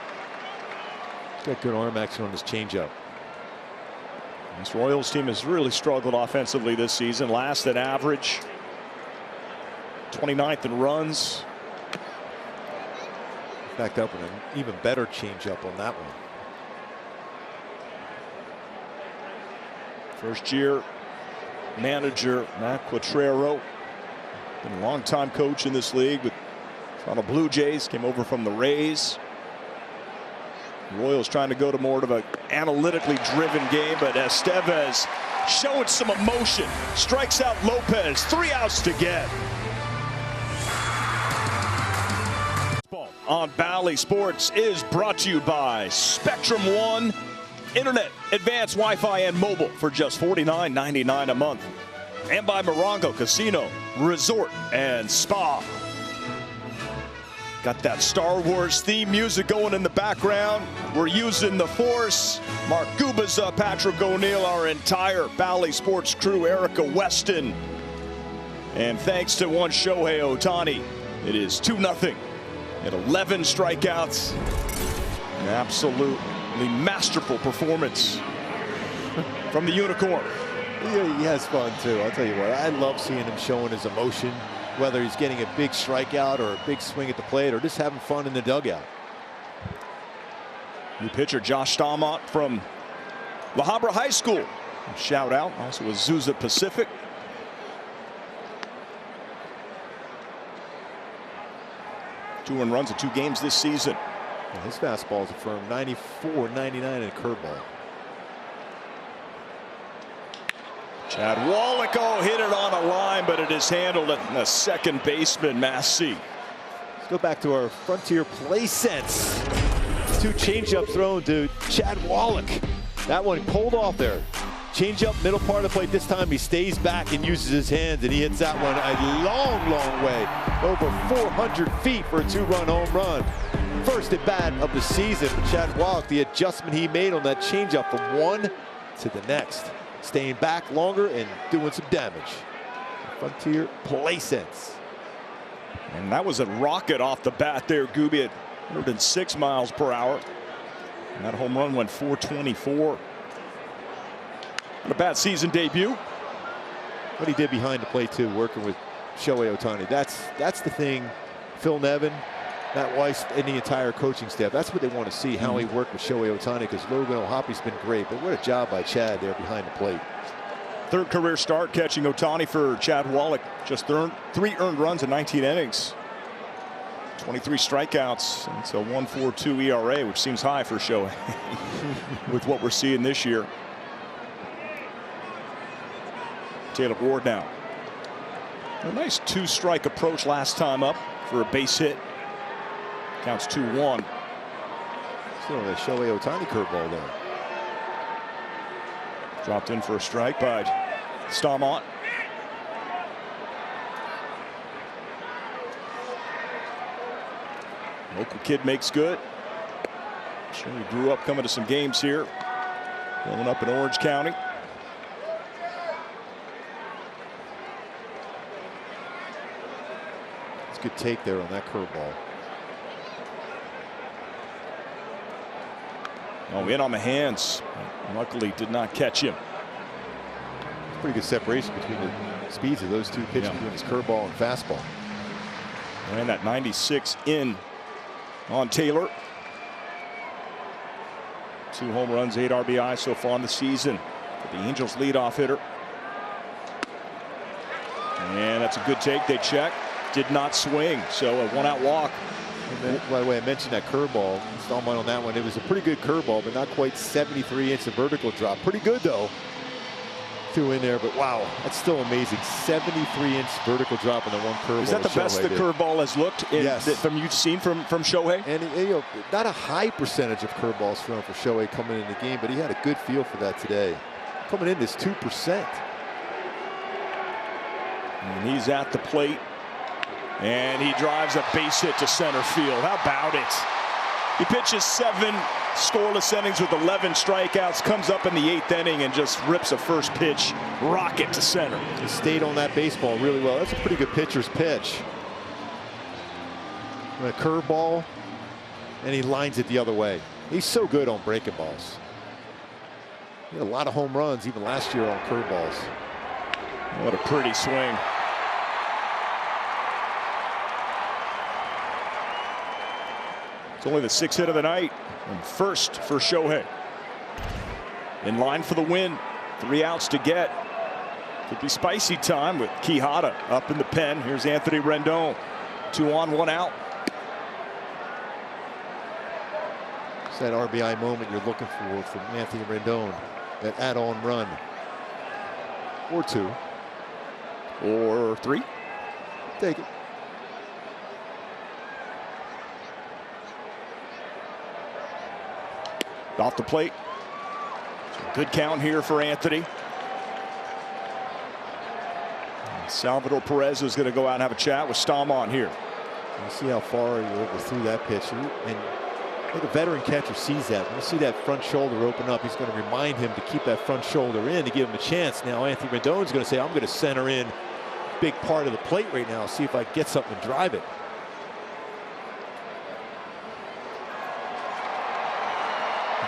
Got good arm action on this changeup. This Royals team has really struggled offensively this season. Last in average. 29th in runs. Backed up with an even better changeup on that one. First year manager Matt Quatrero. Been a long-time coach in this league with Toronto Blue Jays. Came over from the Rays. Royals trying to go to more of an analytically driven game, but Estevez showing some emotion. Strikes out Lopez. 3 outs to get. On Bally Sports is brought to you by Spectrum One Internet, advanced Wi-Fi, and mobile for just $49.99 a month. And by Morongo Casino, Resort, and Spa. Got that Star Wars theme music going in the background. We're using the Force. Mark Gubaza, Patrick O'Neill, our entire Bally Sports crew, Erica Weston. And thanks to one Shohei Ohtani, it is 2-0 at 11 strikeouts. An absolutely masterful performance from the Unicorn. Yeah, he has fun too. I'll tell you what, I love seeing him showing his emotion, whether he's getting a big strikeout or a big swing at the plate or just having fun in the dugout. New pitcher Josh Staumont from La Habra High School. Shout out also Azusa Pacific. Two earned runs in 2 games this season. Yeah, his fastball is a firm 94, 99 and a curveball. Chad Wallach, hit it on a line, but it is handled at the second baseman, Massey. Let's go back to our Frontier play sense. 2 changeups thrown to Chad Wallach. That one pulled off there. Changeup, middle part of the plate. This time he stays back and uses his hands, and he hits that one a long, long way. Over 400 feet for a 2-run home run. First at bat of the season for Chad Wallach. The adjustment he made on that changeup from one to the next. Staying back longer and doing some damage. Frontier play sense. And that was a rocket off the bat there, Gooby, at 106 miles per hour. And that home run went 424. Not a bad season debut. What he did behind the plate too, working with Shohei Ohtani. That's the thing. Phil Nevin, Matt Weiss, and the entire coaching staff. That's what they want to see, how he worked with Shohei Ohtani, because Logan O'Hoppy's been great. But what a job by Chad there behind the plate. 3rd career start catching Ohtani for Chad Wallach. Just 3 earned runs in 19 innings. 23 strikeouts. It's a 1.42 ERA, which seems high for Shohei with what we're seeing this year. Taylor Ward now. A nice 2-strike approach last time up for a base hit. Counts 2-1. So the Shohei Ohtani curveball there. Dropped in for a strike by Staumont. Local kid makes good. Sure, he grew up coming to some games here. Growing up in Orange County. It's a good take there on that curveball. Oh, in on the hands. Luckily did not catch him. Pretty good separation between the speeds of those 2 pitches, between his curveball and fastball. Ran that 96 in on Taylor. 2 home runs, 8 RBI so far in the season. The Angels leadoff hitter. And that's a good take. They check. Did not swing. So a 1-out walk. And then, by the way, I mentioned that curveball. Staumont on that one. It was a pretty good curveball, but not quite 73-inch of vertical drop. Pretty good though. Threw in there, but wow, that's still amazing. 73-inch vertical drop on the one curveball. Is that the best the curveball has looked in, yes, from you've seen from Shohei? And you know, not a high percentage of curveballs thrown for Shohei coming in the game, but he had a good feel for that today. Coming in this 2%. And he's at the plate. And he drives a base hit to center field. How about it? He pitches 7 scoreless innings with 11 strikeouts, comes up in the 8th inning and just rips a first pitch rocket to center. He stayed on that baseball really well. That's a pretty good pitcher's pitch. A curveball, and he lines it the other way. He's so good on breaking balls. He had a lot of home runs even last year on curveballs. What a pretty swing. It's only the 6th hit of the night, and first for Shohei. In line for the win, 3 outs to get. Could be spicy time with Quijada up in the pen. Here's Anthony Rendon. 2 on, 1 out. It's that RBI moment you're looking for from Anthony Rendon. That add-on run. Or 2. Or 3. Take it. Off the plate. Good count here for Anthony. Salvador Perez is going to go out and have a chat with Staumont here. You see how far you're able to throw that pitch. And I think a veteran catcher sees that. When you see that front shoulder open up, he's going to remind him to keep that front shoulder in to give him a chance. Now Anthony Rendon's going to say, I'm going to center in big part of the plate right now, see if I can get something and drive it.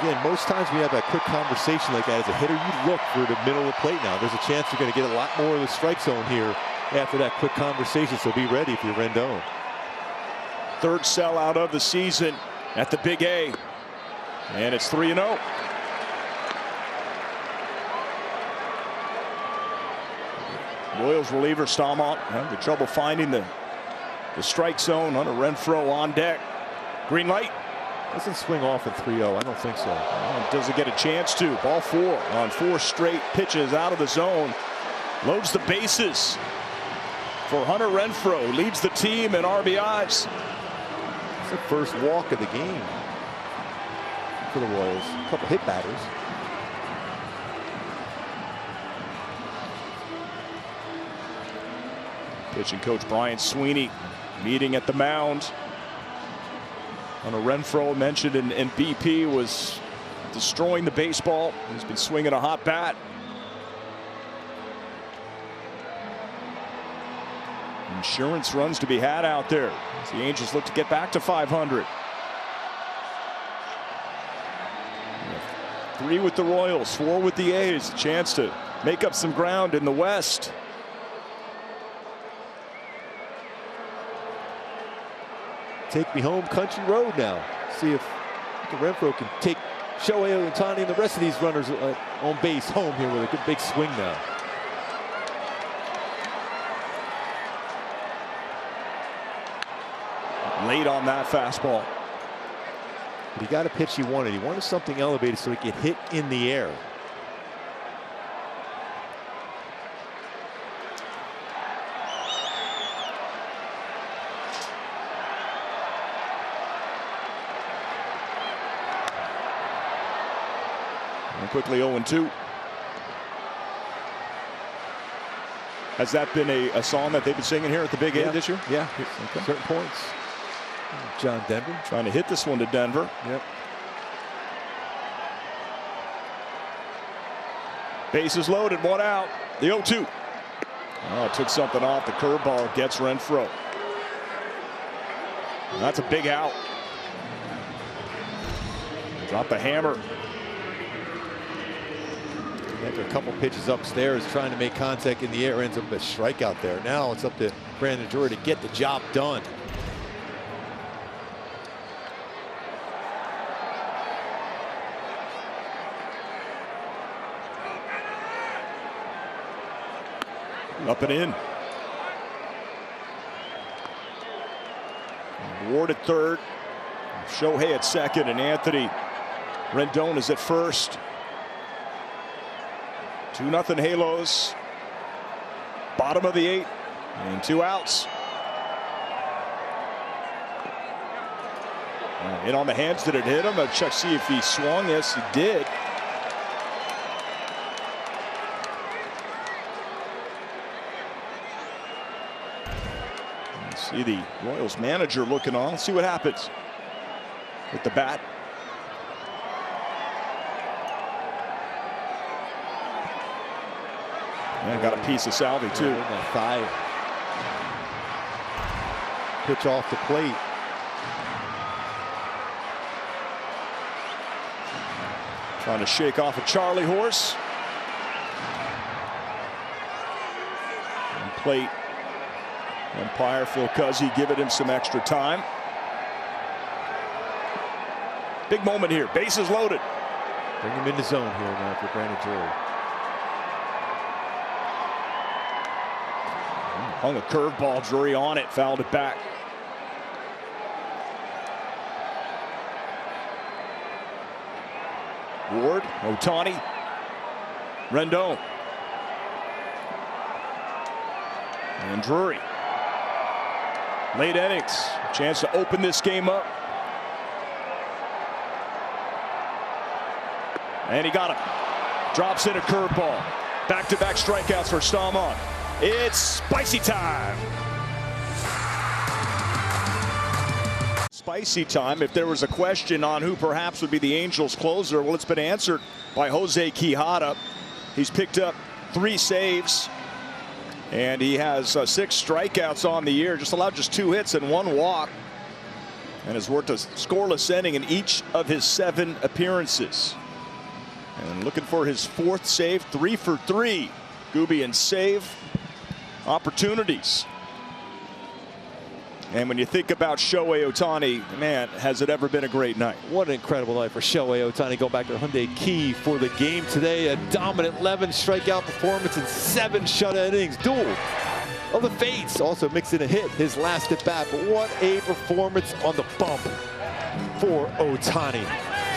Again, most times we have that quick conversation like that as a hitter, you look for the middle of the plate now. There's a chance you're going to get a lot more of the strike zone here after that quick conversation, so be ready if you're Rendon. Third sellout of the season at the Big A. And it's 3-0. Royals reliever Staumont having trouble finding the strike zone. Hunter Renfroe on deck. Green light. Doesn't swing off at 3-0. I don't think so. Doesn't get a chance to. Ball 4 on 4 straight pitches out of the zone. Loads the bases for Hunter Renfroe. Leads the team in RBIs. It's the first walk of the game for the Royals. A couple hit batters. Pitching coach Brian Sweeney meeting at the mound. Hunter Renfroe, mentioned in BP, was destroying the baseball. He's been swinging a hot bat. Insurance runs to be had out there as the Angels look to get back to 500. 3 with the Royals, 4 with the A's. A chance to make up some ground in the West. Take me home country road now. See if Renfroe can take Shohei Ohtani and the rest of these runners on base home here with a good big swing now. Late on that fastball. But he got a pitch he wanted. He wanted something elevated so he could hit in the air. And quickly 0-2. Has that been a song that they've been singing here at the Big A this year? Yeah, okay. Certain points. John Denver trying to hit this one to Denver. Yep. Bases loaded, 1 out. The 0-2. Oh, took something off. The curveball gets Renfroe. That's a big out. Drop the hammer. After a couple pitches upstairs, trying to make contact in the air, ends up a strikeout there. Now it's up to Brandon Drury to get the job done. Up and in. Ward at third. Shohei at second, and Anthony Rendon is at first. 2-0 Halos. Bottom of the 8th, and 2 outs. In on the hands. Did it hit him? I'll check see if he swung. Yes, he did. See the Royals manager looking on. Let's see what happens with the bat. And got a piece of Salvi too. Thigh. Pitch off the plate. Trying to shake off a Charlie horse. And plate umpire Phil Cuzzi giving him some extra time. Big moment here. Bases loaded. Bring him in the zone here now for Brandon Drury. Hung a curveball. Drury on it. Fouled it back. Ward, Ohtani, Rendon, and Drury. Late innings, a chance to open this game up. And he got him. Drops in a curveball. Back-to-back strikeouts for Staumont. It's spicy time. Spicy time. If there was a question on who perhaps would be the Angels closer, well, it's been answered by Jose Quijada. He's picked up 3 saves, and he has 6 strikeouts on the year, just allowed 2 hits and 1 walk, and has worked a scoreless inning in each of his 7 appearances. And looking for his 4th save, 3 for 3. Gooby and save opportunities. And when you think about Shohei Ohtani, man, has it ever been a great night? What an incredible night for Shohei Ohtani. Go back to Hyundai Key for the game today. A dominant 11 strikeout performance and 7 shutout innings. Duel of the fates. Also mixed in a hit his last at bat. But what a performance on the bump for Ohtani.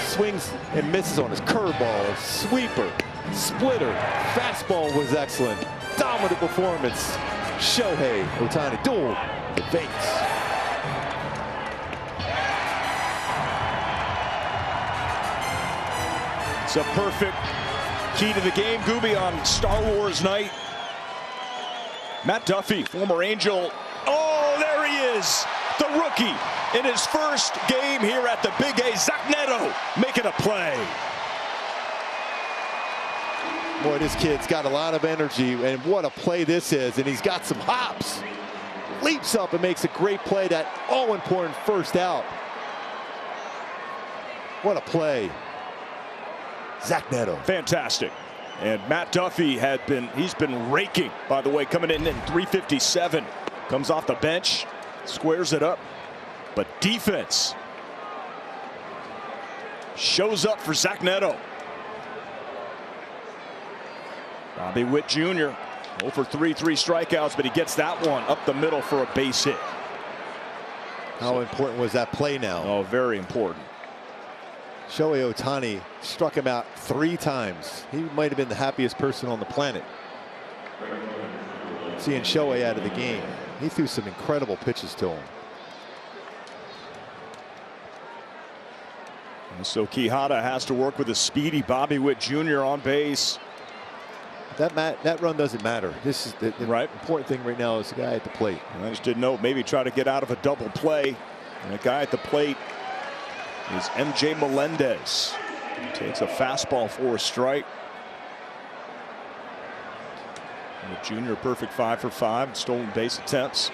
Swings and misses on his curveball, sweeper, splitter, fastball was excellent. Dominant performance. Shohei Ohtani. Duel the fates. It's a perfect key to the game. Gooby on Star Wars night. Matt Duffy, former Angel. Oh, there he is. The rookie in his first game here at the Big A. Zach Neto making a play. Boy, this kid's got a lot of energy, and what a play this is. And he's got some hops. Leaps up and makes a great play, that all-important first out. What a play. Zach Neto. Fantastic. And Matt Duffy he's been raking, by the way, coming in 357. Comes off the bench, squares it up. But defense shows up for Zach Neto. Bobby Witt Jr. 0 for 3 strikeouts, but he gets that one up the middle for a base hit. How important was that play now? Oh, very important. Shohei Ohtani struck him out 3 times. He might have been the happiest person on the planet seeing Shohei out of the game. He threw some incredible pitches to him. And so Quijada has to work with a speedy Bobby Witt Jr. on base. That run doesn't matter. This is the right important thing right now is the guy at the plate. I just didn't know, maybe try to get out of a double play. And the guy at the plate is MJ Melendez. He takes a fastball for a strike. And Junior perfect 5 for 5 stolen base attempts.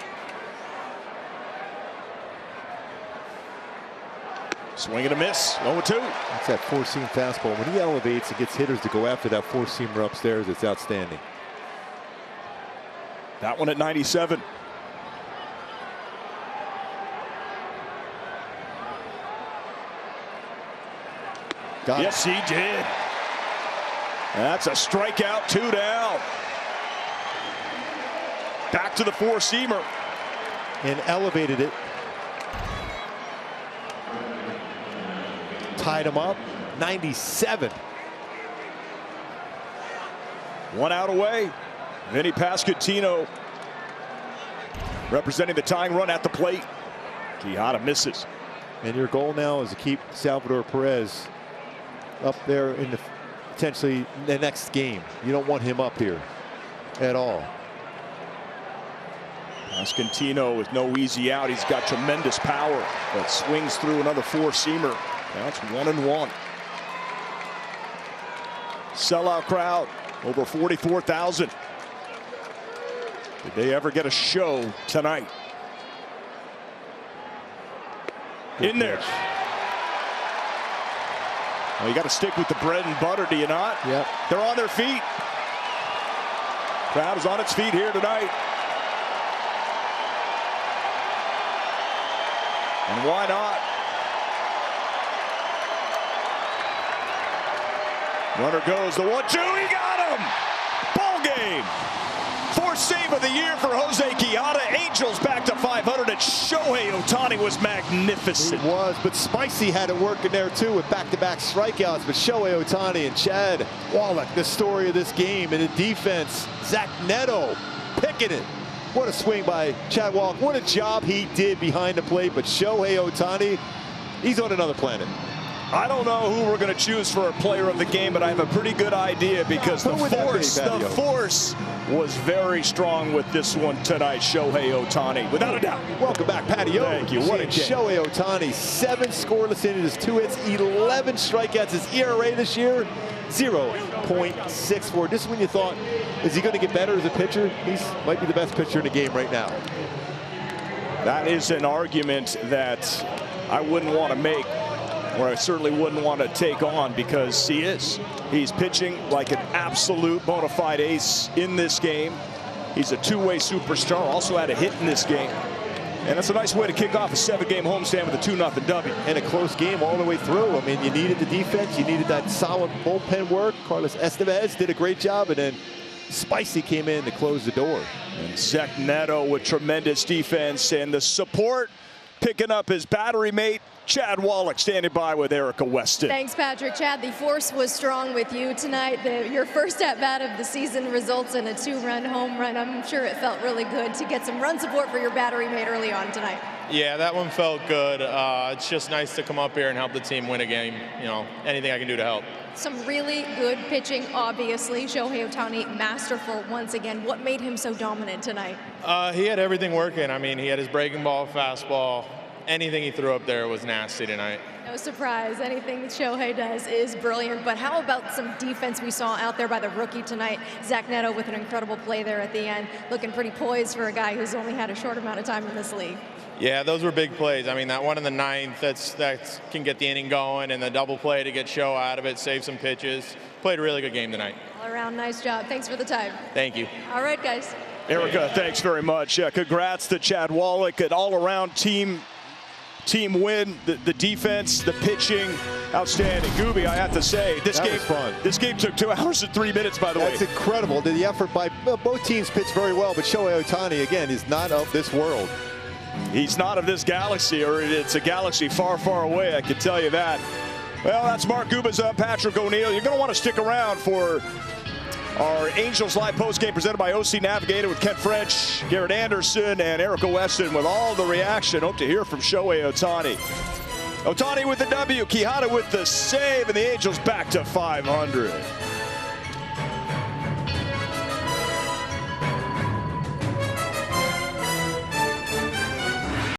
Swing and a miss. 0-2. That's that 4-seam fastball. When he elevates and gets hitters to go after that 4-seamer upstairs, it's outstanding. That one at 97. Yes, he did. That's a strikeout, 2 down. Back to the 4-seamer. And elevated it. Tied him up. 97. 1 out away. Vinny Pasquantino representing the tying run at the plate. Quijada misses. And your goal now is to keep Salvador Perez up there in the potentially the next game. You don't want him up here at all. Pasquantino with no easy out. He's got tremendous power that swings through another 4-seamer. That's 1-1. Sellout crowd, over 44,000. Did they ever get a show tonight? Good in there. pitch. Well, you got to stick with the bread and butter, do you not? Yep. They're on their feet. Crowd is on its feet here tonight. And why not? Runner goes, the 1-2, he got him! Ball game! 4th save of the year for Jose Quijada. Angels back to 500, and Shohei Ohtani was magnificent. He was, but Spicy had it working there too with back-to-back strikeouts. But Shohei Ohtani and Chad Wallach, the story of this game, and the defense, Zach Neto picking it. What a swing by Chad Wallach. What a job he did behind the plate. But Shohei Ohtani, he's on another planet. I don't know who we're going to choose for a player of the game, but I have a pretty good idea because the force was very strong with this one tonight. Shohei Ohtani, without a doubt. Welcome back, Patty O. Thank you. What a game. Shohei Ohtani, 7 scoreless innings, 2 hits, 11 strikeouts. His ERA this year, 0.64. This is when you thought, is he going to get better as a pitcher? He might be the best pitcher in the game right now. That is an argument that I wouldn't want to make, or I certainly wouldn't want to take on, because he is. He's pitching like an absolute bona fide ace in this game. He's a two-way superstar, also had a hit in this game. And that's a nice way to kick off a 7-game homestand with a 2-0 W. And a close game all the way through. I mean, you needed the defense. You needed that solid bullpen work. Carlos Estevez did a great job, and then Spicy came in to close the door. And Zach Neto with tremendous defense, and the support picking up his battery mate, Chad Wallach, standing by with Erica Weston. Thanks, Patrick. Chad, the force was strong with you tonight. Your first at-bat of the season results in a 2-run home run. I'm sure it felt really good to get some run support for your battery mate early on tonight. Yeah, that one felt good. It's just nice to come up here and help the team win a game. You know, anything I can do to help. Some really good pitching, obviously. Shohei Ohtani, masterful once again. What made him so dominant tonight? He had everything working. I mean, he had his breaking ball, fastball. Anything he threw up there was nasty tonight. No surprise. Anything that Shohei does is brilliant. But how about some defense we saw out there by the rookie tonight? Zach Neto with an incredible play there at the end, looking pretty poised for a guy who's only had a short amount of time in this league. Yeah, those were big plays. I mean, that one in the 9th, that can get the inning going, and the double play to get Show out of it, save some pitches. Played a really good game tonight. All around, nice job. Thanks for the time. Thank you. All right, guys. Erica, thanks very much. Congrats to Chad Wallach, an all-around team win. The defense, the pitching, outstanding. Gooby, I have to say, this game took 2 hours and 3 minutes, by the way. That's incredible. The effort by both teams pitched very well, but Shohei Ohtani, again, is not of this world. He's not of this galaxy, or it's a galaxy far, far away, I can tell you that. Well, that's Mark Gubicza, Patrick O'Neill. You're going to want to stick around for our Angels Live postgame presented by OC Navigator with Ken French, Garrett Anderson, and Erica Weston with all the reaction. Hope to hear from Shohei Ohtani. Ohtani with the W, Quijada with the save, and the Angels back to 500.